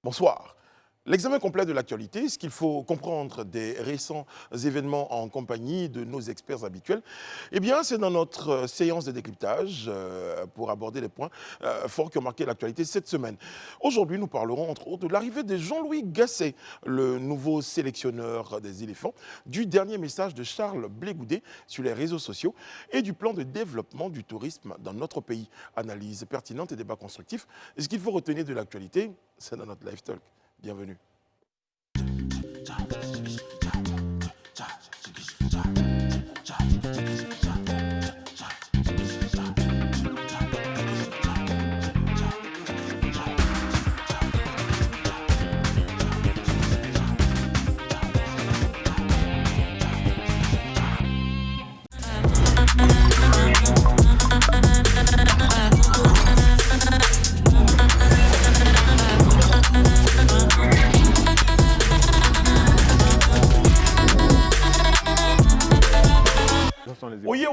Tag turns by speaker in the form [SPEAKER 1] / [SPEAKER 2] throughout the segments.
[SPEAKER 1] Bonsoir. L'examen complet de l'actualité, ce qu'il faut comprendre des récents événements en compagnie de nos experts habituels, eh bien, c'est dans notre séance de décryptage pour aborder les points forts qui ont marqué l'actualité cette semaine. Aujourd'hui, nous parlerons entre autres de l'arrivée de Jean-Louis Gasset, le nouveau sélectionneur des éléphants, du dernier message de Charles Blé Goudet sur les réseaux sociaux et du plan de développement du tourisme dans notre pays. Analyse pertinente et débat constructif. Et ce qu'il faut retenir de l'actualité, c'est dans notre Live Talk. Bienvenue.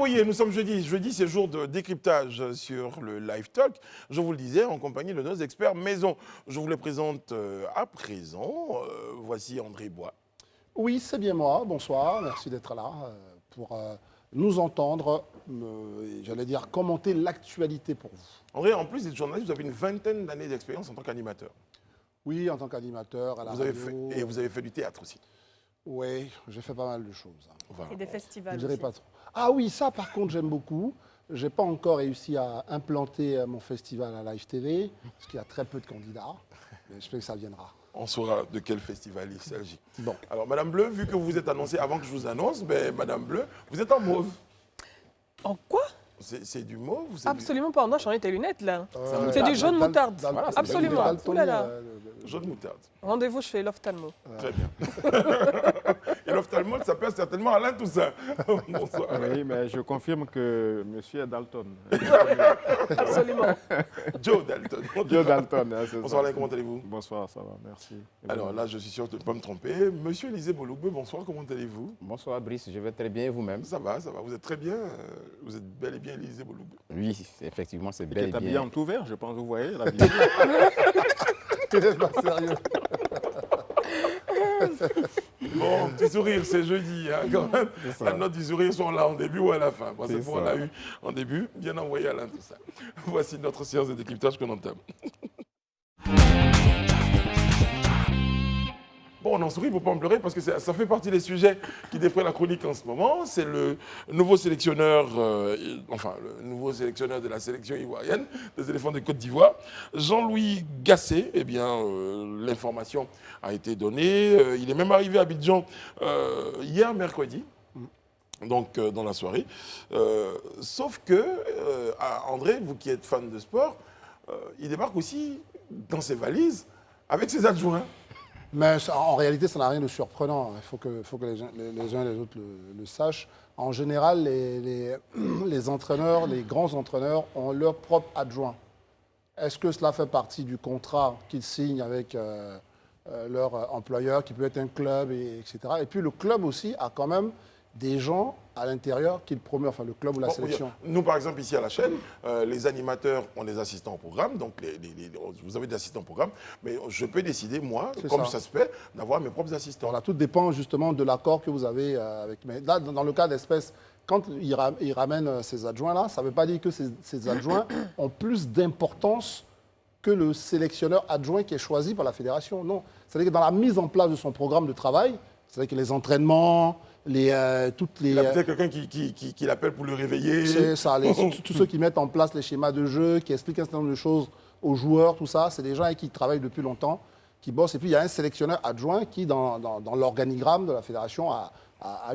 [SPEAKER 1] Oui, nous sommes jeudi. Jeudi, c'est jour de décryptage sur le Live Talk. Je vous le disais, en compagnie de nos experts maison. Je vous les présente à présent. Voici André Bois.
[SPEAKER 2] Oui, c'est bien moi. Bonsoir. Merci d'être là pour nous entendre, j'allais dire, commenter l'actualité pour vous.
[SPEAKER 1] André, en plus d'être journaliste, vous avez une vingtaine d'années d'expérience en tant qu'animateur.
[SPEAKER 2] Oui, en tant qu'animateur à la radio.
[SPEAKER 1] Et vous avez fait du théâtre aussi.
[SPEAKER 2] Oui, j'ai fait pas mal de choses.
[SPEAKER 1] Voilà.
[SPEAKER 3] Et des festivals
[SPEAKER 2] Je dirais
[SPEAKER 3] aussi.
[SPEAKER 2] pas trop. Ah oui, ça par contre j'aime beaucoup. Je n'ai pas encore réussi à implanter mon festival à Live TV, parce qu'il y a très peu de candidats, mais j'espère que ça viendra.
[SPEAKER 1] On saura de quel festival il s'agit.
[SPEAKER 2] Bon.
[SPEAKER 1] Alors, Madame Bleu, vu que vous vous êtes annoncée avant que je vous annonce, ben, Madame Bleu, vous êtes en mauve.
[SPEAKER 3] En quoi?
[SPEAKER 1] C'est du mauve ou c'est
[SPEAKER 3] Absolument pas. Non, j'en ai tes lunettes là.
[SPEAKER 2] Euh,
[SPEAKER 3] C'est du jaune
[SPEAKER 2] Dal-
[SPEAKER 3] moutarde.
[SPEAKER 2] Dal-
[SPEAKER 1] Voilà, c'est
[SPEAKER 3] Absolument.
[SPEAKER 2] Dalton,
[SPEAKER 3] Ouh là là.
[SPEAKER 1] du jaune moutarde?
[SPEAKER 3] Rendez-vous chez l'ophtalmo.
[SPEAKER 1] Très bien. Et l'ophtalmologue s'appelle certainement Alain Toussaint. Bonsoir.
[SPEAKER 4] Oui, mais je confirme que monsieur est Dalton.
[SPEAKER 3] Absolument.
[SPEAKER 1] Joe Dalton.
[SPEAKER 4] Joe Dalton, hein, c'est
[SPEAKER 1] Bonsoir
[SPEAKER 4] ça.
[SPEAKER 1] Alain, comment allez-vous?
[SPEAKER 4] Bonsoir, ça va, merci. Et
[SPEAKER 1] Alors
[SPEAKER 4] vous?
[SPEAKER 1] là, je suis sûr de ne pas me tromper. Monsieur Élisée Bolougbe, bonsoir, comment allez-vous?
[SPEAKER 5] Bonsoir Brice, je vais très bien et vous-même?
[SPEAKER 1] Ça va, vous êtes très bien. Vous êtes bel et bien Élisée Bolougbe.
[SPEAKER 5] Oui, effectivement, c'est
[SPEAKER 4] Qui
[SPEAKER 5] bel
[SPEAKER 4] est
[SPEAKER 5] et
[SPEAKER 4] habillé
[SPEAKER 5] bien.
[SPEAKER 4] en tout vert, je pense, vous voyez la vidéo.
[SPEAKER 2] Tu n'es pas sérieux.
[SPEAKER 1] Bon, petit sourire, c'est jeudi, hein, quand même. La note du sourire sont là en début ou à la fin. Bon, cette
[SPEAKER 4] C'est
[SPEAKER 1] fois, on
[SPEAKER 4] ça.
[SPEAKER 1] l'a eu en début. Bien envoyé Alain Toussaint. Voici notre séance de décryptage qu'on entame. Bon, on en sourit pour ne pas en pleurer parce que ça fait partie des sujets qui défraient la chronique en ce moment. C'est le nouveau sélectionneur, le nouveau sélectionneur de la sélection ivoirienne des éléphants de Côte d'Ivoire, Jean-Louis Gasset. Eh bien, l'information a été donnée. Il est même arrivé à Abidjan hier, mercredi. Donc, dans la soirée. Sauf que, André, vous qui êtes fan de sport, il débarque aussi dans ses valises avec ses adjoints.
[SPEAKER 2] Mais en réalité, ça n'a rien de surprenant. Il faut que les uns et les autres le sachent. En général, les entraîneurs, les grands entraîneurs ont leur propre adjoint. Est-ce que cela fait partie du contrat qu'ils signent avec leur employeur, qui peut être un club, etc. Et puis le club aussi a quand même des gens à l'intérieur qu'il promeut, enfin le club ou la
[SPEAKER 1] Bon,
[SPEAKER 2] sélection.
[SPEAKER 1] nous, par exemple, ici à la chaîne, les animateurs ont des assistants au programme, donc vous avez des assistants au programme, mais je peux décider, moi,
[SPEAKER 2] C'est
[SPEAKER 1] comme
[SPEAKER 2] ça.
[SPEAKER 1] ça se fait, d'avoir mes propres assistants.
[SPEAKER 2] Voilà, tout dépend justement de l'accord que vous avez avec. Mais là, dans le cas d'espèce, quand il ramène ces adjoints-là, ça ne veut pas dire que ces adjoints ont plus d'importance que le sélectionneur adjoint qui est choisi par la fédération. Non. C'est-à-dire que dans la mise en place de son programme de travail, c'est-à-dire que les entraînements, toutes les.
[SPEAKER 1] Il a peut-être quelqu'un qui l'appelle pour le réveiller.
[SPEAKER 2] C'est ça, tous ceux qui mettent en place les schémas de jeu, qui expliquent un certain nombre de choses aux joueurs, tout ça, c'est des gens qui travaillent depuis longtemps, qui bossent. Et puis il y a un sélectionneur adjoint qui, dans l'organigramme de la fédération, a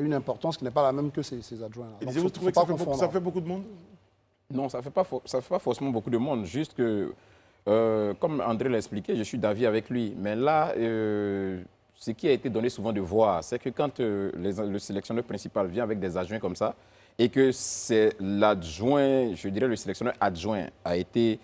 [SPEAKER 2] une importance qui n'est pas la même que ces adjoints-là.
[SPEAKER 1] Et
[SPEAKER 2] Donc,
[SPEAKER 1] vous
[SPEAKER 2] faut
[SPEAKER 1] trouvez que
[SPEAKER 2] pas
[SPEAKER 1] ça
[SPEAKER 2] confondre.
[SPEAKER 1] fait beaucoup de monde?
[SPEAKER 5] Non, ça ne fait pas forcément beaucoup de monde. Juste que, comme André l'a expliqué, je suis d'avis avec lui. Mais là, ce qui a été donné souvent de voir, c'est que quand le sélectionneur principal vient avec des adjoints comme ça, et que c'est l'adjoint, je dirais le sélectionneur adjoint a été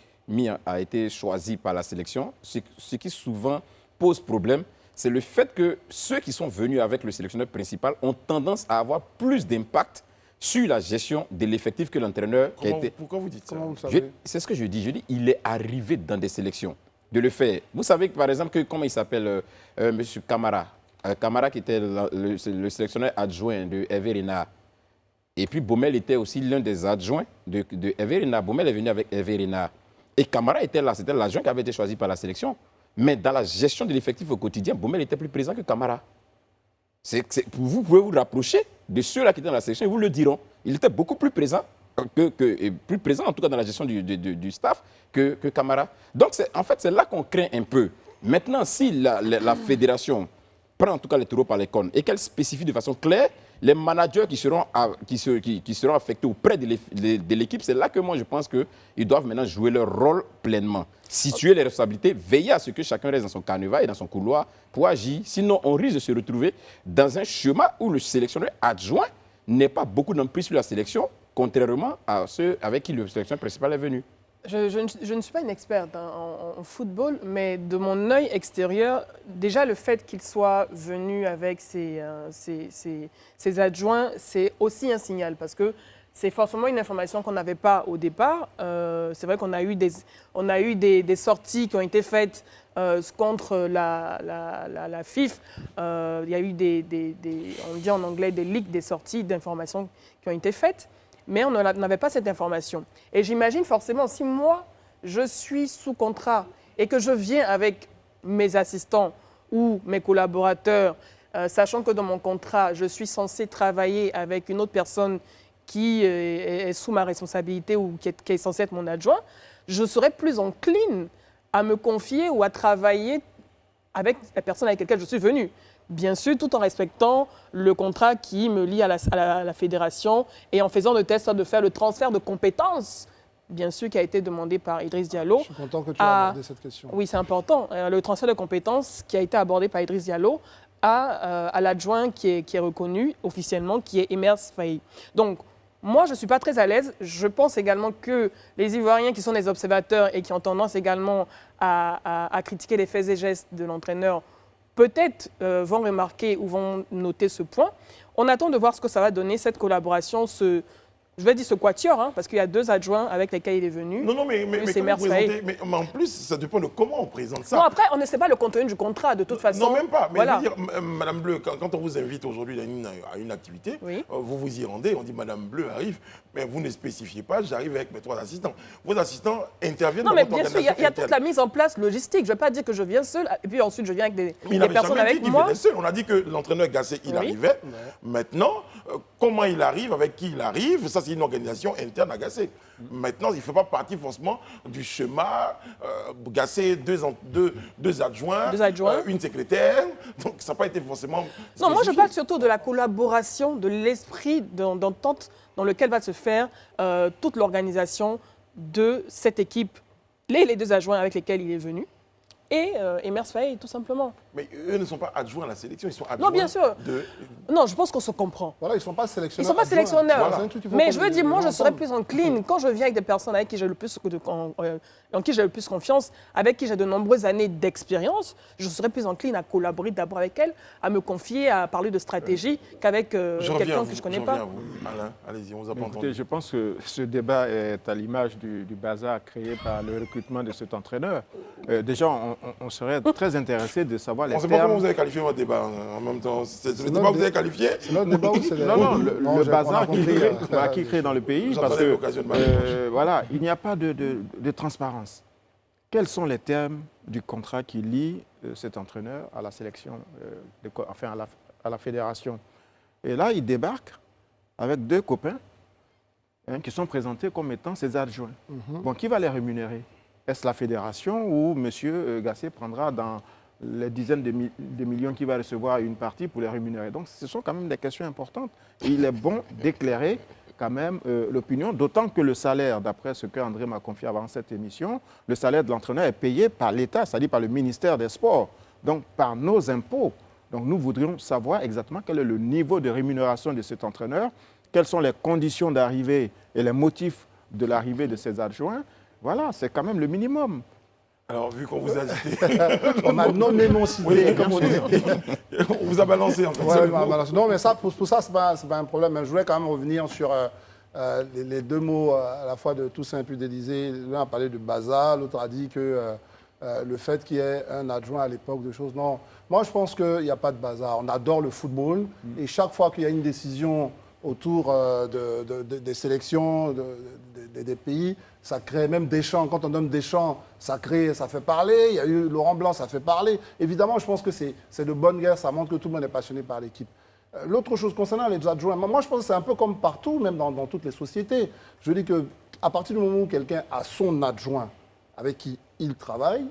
[SPEAKER 5] choisi par la sélection, ce qui souvent pose problème, c'est le fait que ceux qui sont venus avec le sélectionneur principal ont tendance à avoir plus d'impact sur la gestion de l'effectif que l'entraîneur qui a été...
[SPEAKER 1] Pourquoi vous dites ça?
[SPEAKER 2] Comment vous le savez?
[SPEAKER 5] C'est ce que je dis. Je dis, il est arrivé dans des sélections. de le faire. Vous savez, par exemple, que, comment il s'appelle, M. Camara. Camara qui était le sélectionneur adjoint de Hervé Renard. Et puis Baumel était aussi l'un des adjoints de Hervé Renard. Baumel est venu avec Hervé Renard. Et Camara était là, c'était l'adjoint qui avait été choisi par la sélection. Mais dans la gestion de l'effectif au quotidien, Baumel était plus présent que Camara. Vous pouvez vous rapprocher de ceux-là qui étaient dans la sélection, ils vous le diront. Il était beaucoup plus présent, et plus présent en tout cas dans la gestion du staff que Camara. Donc en fait, c'est là qu'on craint un peu. Maintenant, si la fédération prend en tout cas les taureaux par les cornes et qu'elle spécifie de façon claire les managers qui seront affectés auprès de l'équipe, c'est là que moi je pense qu'ils doivent maintenant jouer leur rôle pleinement. Situer les responsabilités, veiller à ce que chacun reste dans son carnaval et dans son couloir pour agir. Sinon, on risque de se retrouver dans un schéma où le sélectionneur adjoint n'est pas beaucoup d'emprise sur la sélection, contrairement à ceux avec qui le sélectionneur principal est venu.
[SPEAKER 3] Je ne suis pas une experte en football, mais de mon œil extérieur, déjà le fait qu'il soit venu avec ses adjoints, c'est aussi un signal parce que c'est forcément une information qu'on n'avait pas au départ. C'est vrai qu'on a eu des sorties qui ont été faites contre la FIF. Il y a eu on dit en anglais des leaks, des sorties d'informations qui ont été faites. Mais on n'avait pas cette information. Et j'imagine forcément, si moi, je suis sous contrat et que je viens avec mes assistants ou mes collaborateurs, sachant que dans mon contrat, je suis censé travailler avec une autre personne qui est sous ma responsabilité ou qui est censée être mon adjoint, je serais plus encline à me confier ou à travailler avec la personne avec laquelle je suis venu. Bien sûr, tout en respectant le contrat qui me lie à la fédération et en faisant de telle sorte de faire le transfert de compétences, bien sûr, qui a été demandé par Idriss Diallo.
[SPEAKER 2] Je suis content que tu aies abordé cette question.
[SPEAKER 3] Oui, c'est important. Le transfert de compétences qui a été abordé par Idriss Diallo à l'adjoint qui est reconnu officiellement, qui est Emers Faye. Donc, moi, je ne suis pas très à l'aise. Je pense également que les Ivoiriens qui sont des observateurs et qui ont tendance également à critiquer les faits et gestes de l'entraîneur peut-être vont remarquer ou vont noter ce point. On attend de voir ce que ça va donner, cette collaboration, je vais dire ce quatuor, hein, parce qu'il y a 2 adjoints avec lesquels il est venu.
[SPEAKER 1] Non, mais en plus, ça dépend de comment on présente ça.
[SPEAKER 3] Non, après, on ne sait pas le contenu du contrat, de toute façon.
[SPEAKER 1] Non, même pas. Mais
[SPEAKER 3] voilà.
[SPEAKER 1] je veux dire, Madame Bleu, quand on vous invite aujourd'hui à une activité,
[SPEAKER 3] Oui.
[SPEAKER 1] vous vous y rendez, on dit Madame Bleu arrive, mais vous ne spécifiez pas, j'arrive avec mes 3 assistants. Vos assistants interviennent
[SPEAKER 3] Non,
[SPEAKER 1] dans
[SPEAKER 3] mais
[SPEAKER 1] votre
[SPEAKER 3] bien sûr,
[SPEAKER 1] organisation
[SPEAKER 3] il y a toute la mise en place logistique. Je ne vais pas dire que je viens seul, et puis ensuite je viens avec des personnes avec moi.
[SPEAKER 1] Venait seul. On a dit que l'entraîneur Gassé, il arrivait. Maintenant, comment il arrive, avec qui il arrive, ça c'est une organisation interne à Gassé. Maintenant, il ne fait pas partie forcément du schéma Gassé, 2 adjoints, une secrétaire. Donc ça n'a pas été forcément spécifié.
[SPEAKER 3] Non, moi je parle surtout de la collaboration, de l'esprit d'entente dans lequel va se faire toute l'organisation de cette équipe, les 2 adjoints avec lesquels il est venu, et Emers Faye, tout simplement.
[SPEAKER 1] Mais eux ne sont pas adjoints à la sélection, ils sont adjoints.
[SPEAKER 3] Non, bien sûr. Non, je pense qu'on se comprend.
[SPEAKER 2] Voilà, ils ne sont pas sélectionneurs.
[SPEAKER 3] Ils ne sont pas sélectionneurs.
[SPEAKER 2] Voilà.
[SPEAKER 3] Mais je veux dire, moi, je serais plus encline, quand je viens avec des personnes avec qui j'ai le plus en qui j'ai le plus confiance, avec qui j'ai de nombreuses années d'expérience, je serais plus encline à collaborer d'abord avec elles, à me confier, à parler de stratégie, qu'avec quelqu'un que je ne connais pas.
[SPEAKER 1] Alain, allez-y, on vous a pas
[SPEAKER 4] Écoutez,
[SPEAKER 1] entendu.
[SPEAKER 4] je pense que ce débat est à l'image du bazar créé par le recrutement de cet entraîneur. Déjà, on serait très intéressé de savoir les
[SPEAKER 1] On ne sait
[SPEAKER 4] termes.
[SPEAKER 1] pas comment vous avez qualifié votre débat en même temps. C'est le débat que vous avez qualifié.
[SPEAKER 2] C'est notre débat ou c'est
[SPEAKER 4] Non, le bazar qui crée dans le pays,
[SPEAKER 1] J'en
[SPEAKER 4] parce
[SPEAKER 1] aurai
[SPEAKER 4] que
[SPEAKER 1] l'occasion de m'approcher.
[SPEAKER 4] voilà, il n'y a pas de transparence. Quels sont les termes du contrat qui lie cet entraîneur à la sélection, enfin à la fédération? Et là, il débarque avec 2 copains qui sont présentés comme étant ses adjoints. Bon, qui va les rémunérer? Est-ce la fédération ou M. Gassé prendra dans les dizaines de millions qu'il va recevoir une partie pour les rémunérer? Donc, ce sont quand même des questions importantes. Et il est bon d'éclairer quand même l'opinion, d'autant que le salaire, d'après ce qu'André m'a confié avant cette émission, le salaire de l'entraîneur est payé par l'État, c'est-à-dire par le ministère des Sports, donc par nos impôts. Donc, nous voudrions savoir exactement quel est le niveau de rémunération de cet entraîneur, quelles sont les conditions d'arrivée et les motifs de l'arrivée de ses adjoints. Voilà, c'est quand même le minimum.
[SPEAKER 1] Alors, vu qu'on vous a cité,
[SPEAKER 2] On a non énoncé, comme on dit.
[SPEAKER 1] on vous a balancé en fait.
[SPEAKER 2] Ouais, non, mais ça, pour ça, ce n'est pas un problème. Mais je voulais quand même revenir sur les 2 mots à la fois de Toussaint et puis d'Élysée. L'un a parlé de bazar, l'autre a dit que le fait qu'il y ait un adjoint à l'époque, de choses. Non, moi je pense qu'il n'y a pas de bazar. On adore le football et chaque fois qu'il y a une décision autour des sélections des pays, ça crée même Deschamps. Quand on donne Deschamps, ça fait parler. Il y a eu Laurent Blanc, ça fait parler. Évidemment, je pense que c'est de bonne guerre. Ça montre que tout le monde est passionné par l'équipe. L'autre chose concernant les adjoints, moi je pense que c'est un peu comme partout, même dans toutes les sociétés. Je dis qu'à partir du moment où quelqu'un a son adjoint avec qui il travaille,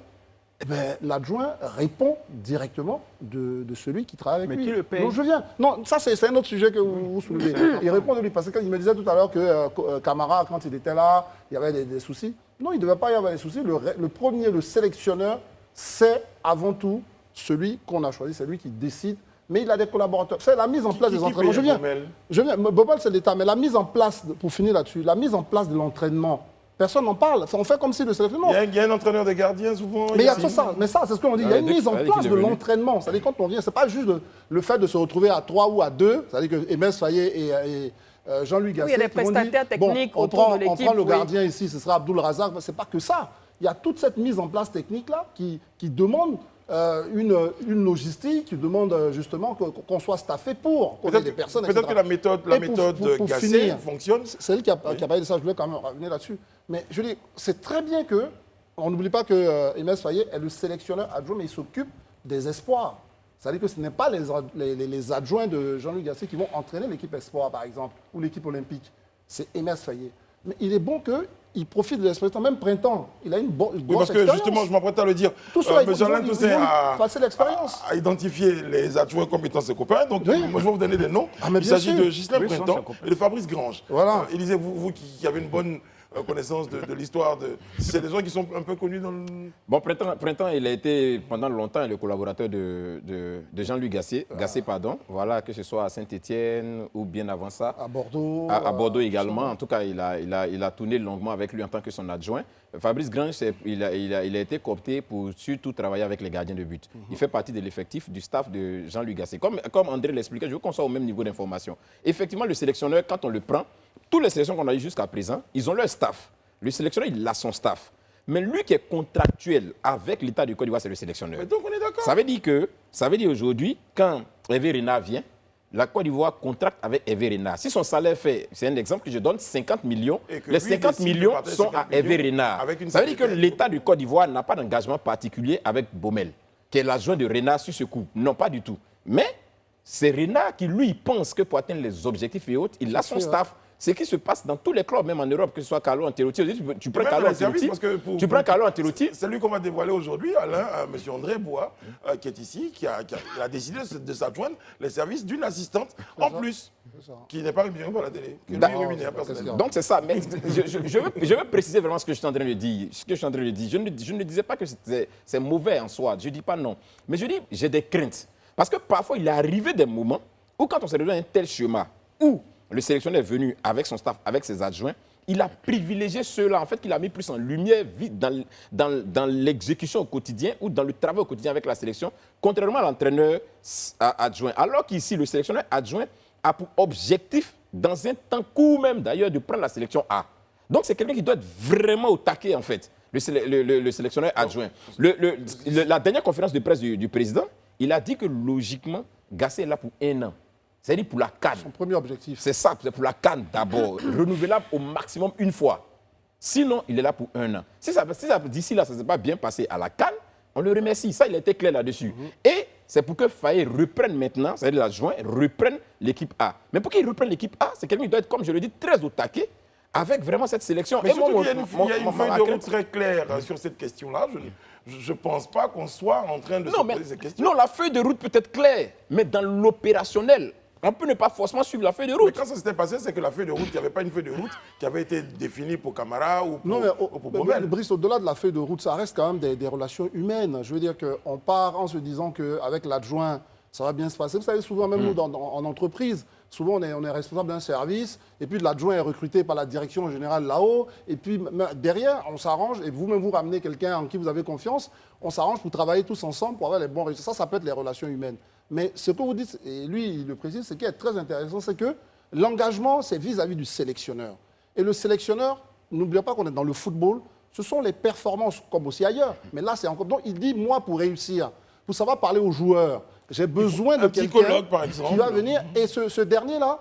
[SPEAKER 2] eh ben, l'adjoint répond directement de celui qui travaille avec lui.
[SPEAKER 4] Mais qui le paye?
[SPEAKER 2] Donc je viens. Non, ça c'est un autre sujet que vous soulevez. Il répond de lui parce qu'il me disait tout à l'heure que Camara, quand il était là, il y avait des soucis. Non, il ne devait pas y avoir des soucis. Le sélectionneur, c'est avant tout celui qu'on a choisi, c'est lui qui décide. Mais il a des collaborateurs. C'est la mise en place des entraînements. Je viens. Bobol, c'est l'État. Mais la mise en place, pour finir là-dessus, la mise en place de l'entraînement, personne n'en parle. On fait comme si le sélectionneur.
[SPEAKER 1] Il y a un entraîneur des gardiens souvent.
[SPEAKER 2] Mais il y a tout ça. Mais ça, c'est ce qu'on dit. Il y a une mise en place de l'entraînement. C'est-à-dire quand on vient, c'est pas juste le fait de se retrouver à 3 ou à 2. C'est-à-dire que Aimé Faye et Jean-Louis Gasset.
[SPEAKER 3] Oui, il y a des prestataires techniques autour de l'équipe.
[SPEAKER 2] On prend le gardien ici, ce sera Abdoul Razak. C'est pas que ça. Il y a toute cette mise en place technique-là qui demande une logistique, qui demande justement qu'on soit staffé pour qu'on ait des personnes.
[SPEAKER 1] Peut-être que la méthode Gasset fonctionne.
[SPEAKER 2] C'est elle qui a parlé de ça, je voulais quand même revenir là-dessus. Mais je dis, c'est très bien que, on n'oublie pas que Aimé Faye est le sélectionneur adjoint, mais il s'occupe des espoirs. C'est-à-dire que ce n'est pas les adjoints de Jean-Louis Gasset qui vont entraîner l'équipe espoir, par exemple, ou l'équipe olympique. C'est Aimé Faye. Mais il est bon qu'il profite de l'expérience, même printemps. Il a une grosse expérience.
[SPEAKER 1] Parce que justement, je m'apprête à le dire, M. Alain Toussaint a identifié les adjoints compétents ses copains. Donc, moi, je vais vous donner des noms. Il s'agit de Ghislain Printemps et de Fabrice Grange.
[SPEAKER 2] Voilà.
[SPEAKER 1] Élisée, vous qui avez une bonne connaissance de l'histoire, c'est des gens qui sont un peu connus dans le...
[SPEAKER 5] Bon, Printemps, il a été pendant longtemps le collaborateur de Jean-Louis Gasset, voilà, que ce soit à Saint-Étienne ou bien avant ça.
[SPEAKER 2] À Bordeaux.
[SPEAKER 5] À Bordeaux également. En tout cas, il a tourné longuement avec lui en tant que son adjoint. Fabrice Grange, il a été coopté pour surtout travailler avec les gardiens de but. Il fait partie de l'effectif du staff de Jean-Louis Gasset. Comme André l'expliquait, je veux qu'on soit au même niveau d'information. Effectivement, le sélectionneur, quand on le prend, tous les sélections qu'on a eues jusqu'à présent, ils ont leur staff. Le sélectionneur, il a son staff. Mais lui qui est contractuel avec l'État du Côte d'Ivoire, c'est le sélectionneur.
[SPEAKER 1] Mais donc on est d'accord.
[SPEAKER 5] Ça veut dire aujourd'hui, quand Hervé Renard vient, la Côte d'Ivoire contracte avec Hervé Renard. Si son salaire fait, c'est un exemple que je donne, 50 millions, les 50 millions sont à Hervé Renard. Ça veut dire que l'État du Côte d'Ivoire n'a pas d'engagement particulier avec Baumel, qui est l'adjoint de Renard sur ce coup. Non, pas du tout. Mais c'est Renard qui, lui, pense que pour atteindre les objectifs et autres, il a son staff. C'est ce qui se passe dans tous les clubs, même en Europe, que ce soit Carlo Ancelotti. Tu prends Carlo Ancelotti.
[SPEAKER 1] C'est lui qu'on va dévoiler aujourd'hui, Alain, M. André Bois, qui est ici, qui a décidé de s'adjoindre les services d'une assistante en plus, qui n'est pas rémunérée par la télé, que lui rémunère personnellement.
[SPEAKER 5] Donc c'est ça. Mais je veux préciser vraiment ce que je suis en train de dire. Je ne disais pas que c'est mauvais en soi. Je ne dis pas non. Mais je dis j'ai des craintes. Parce que parfois, il est arrivé des moments où quand on se retrouve dans un tel schéma, où le sélectionneur est venu avec son staff, avec ses adjoints, il a privilégié ceux-là, en fait, qu'il a mis plus en lumière dans l'exécution au quotidien ou dans le travail au quotidien avec la sélection, contrairement à l'entraîneur adjoint. Alors qu'ici, le sélectionneur adjoint a pour objectif, dans un temps court même d'ailleurs, de prendre la sélection A. Donc c'est quelqu'un qui doit être vraiment au taquet, en fait, le sélectionneur adjoint. La dernière conférence de presse du président, il a dit que logiquement, Gasset est là pour 1 an. C'est-à-dire pour la CAN.
[SPEAKER 2] Son premier objectif.
[SPEAKER 5] C'est ça, c'est pour la CAN d'abord. Renouvelable au maximum 1 fois. Sinon, il est là pour 1 an. Si d'ici là, ça ne s'est pas bien passé à la CAN, on le remercie. Ça, il a été clair là-dessus. Et c'est pour que Faye reprenne maintenant, c'est-à-dire l'adjoint, reprenne l'équipe A. Mais pour qu'il reprenne l'équipe A, c'est quelqu'un qui doit être, comme je le dis, très au taquet avec vraiment cette sélection.
[SPEAKER 1] Mais surtout qu'il y a une feuille de route très claire sur cette question-là. Je ne pense pas qu'on soit en train de se poser ces questions.
[SPEAKER 5] Non, la feuille de route peut être claire, mais dans l'opérationnel, on peut ne pas forcément suivre la feuille de route.
[SPEAKER 1] Mais quand ça s'était passé, c'est que la feuille de route, il n'y avait pas une feuille de route qui avait été définie pour Camara ou pour Baumel.
[SPEAKER 2] Brice, au-delà de la feuille de route, ça reste quand même des relations humaines. Je veux dire qu'on part en se disant qu'avec l'adjoint, ça va bien se passer. Vous savez, souvent, même nous, en entreprise, souvent, on est responsable d'un service, et puis l'adjoint est recruté par la direction générale là-haut, et puis derrière, on s'arrange, et vous-même, vous ramenez quelqu'un en qui vous avez confiance, on s'arrange pour travailler tous ensemble, pour avoir les bons résultats. Ça peut être les relations humaines. Mais ce que vous dites, et lui, il le précise, ce qui est très intéressant, c'est que l'engagement, c'est vis-à-vis du sélectionneur. Et le sélectionneur, n'oublions pas qu'on est dans le football, Ce sont les performances, comme aussi ailleurs. Mais là, c'est encore... Donc, il dit, moi, pour réussir, pour savoir parler aux joueurs, j'ai besoin de
[SPEAKER 1] un
[SPEAKER 2] quelqu'un
[SPEAKER 1] psychologue, par exemple.
[SPEAKER 2] qui va venir. Et ce dernier-là,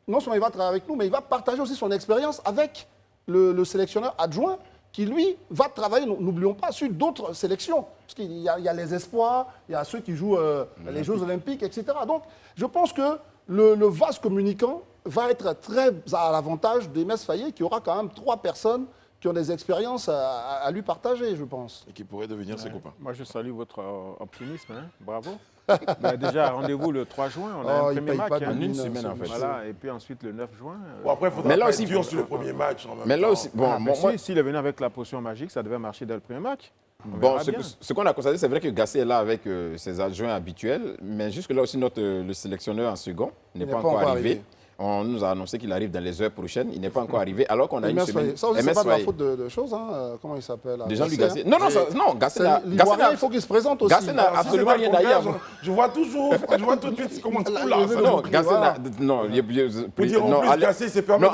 [SPEAKER 2] non seulement il va travailler avec nous, mais il va partager aussi son expérience avec le sélectionneur adjoint qui, lui, va travailler, n'oublions pas, sur d'autres sélections. Parce qu'il y a les espoirs, il y a ceux qui jouent les Jeux Olympiques, etc. Donc, je pense que le vase communicant va être très à l'avantage d'Emes Faye, qui aura quand même 3 personnes qui ont des expériences à lui partager, je pense.
[SPEAKER 1] Et qui pourraient devenir ses copains.
[SPEAKER 4] Moi, je salue votre optimisme. Hein. Bravo. Ben, déjà, rendez-vous le 3 juin. On a un
[SPEAKER 2] il
[SPEAKER 4] premier
[SPEAKER 2] paye
[SPEAKER 4] match.
[SPEAKER 2] pas de
[SPEAKER 4] hein.
[SPEAKER 5] En une semaine, en fait.
[SPEAKER 4] Voilà. Et puis ensuite, le 9 juin.
[SPEAKER 1] Bon, après, il faudra
[SPEAKER 5] Mais là
[SPEAKER 1] pas
[SPEAKER 5] aussi,
[SPEAKER 1] être dur sur le premier match. En même
[SPEAKER 5] Mais là
[SPEAKER 1] temps.
[SPEAKER 5] aussi, bon,
[SPEAKER 4] Mais
[SPEAKER 5] moi,
[SPEAKER 4] s'il est venu avec la potion magique, ça devait marcher dès le premier match. On
[SPEAKER 5] bon,
[SPEAKER 4] verra bien.
[SPEAKER 5] ce qu'on a constaté, c'est vrai que Gassé est là avec ses adjoints habituels, mais jusque-là aussi, le sélectionneur en second n'est pas encore arrivé. On nous a annoncé qu'il arrive dans les heures prochaines. Il n'est pas encore arrivé, alors qu'on a une semaine.
[SPEAKER 2] Ça aussi, c'est pas de la faute de choses. Hein. Comment il s'appelle?
[SPEAKER 5] Déjà, lui,
[SPEAKER 2] Gassé,
[SPEAKER 5] Gassé. Non, Gassé n'a.
[SPEAKER 2] l'Ivoirien, il faut qu'il se présente aussi.
[SPEAKER 5] Gassé n'a
[SPEAKER 1] Alors, si
[SPEAKER 5] absolument
[SPEAKER 1] c'est
[SPEAKER 5] rien
[SPEAKER 1] un
[SPEAKER 5] à dire.
[SPEAKER 1] blocage, Je vois toujours, je vois tout de suite comment tout là.
[SPEAKER 5] Non, Gassé n'a. Non,
[SPEAKER 1] Pour dire en plus, Gassé s'est permis
[SPEAKER 5] non,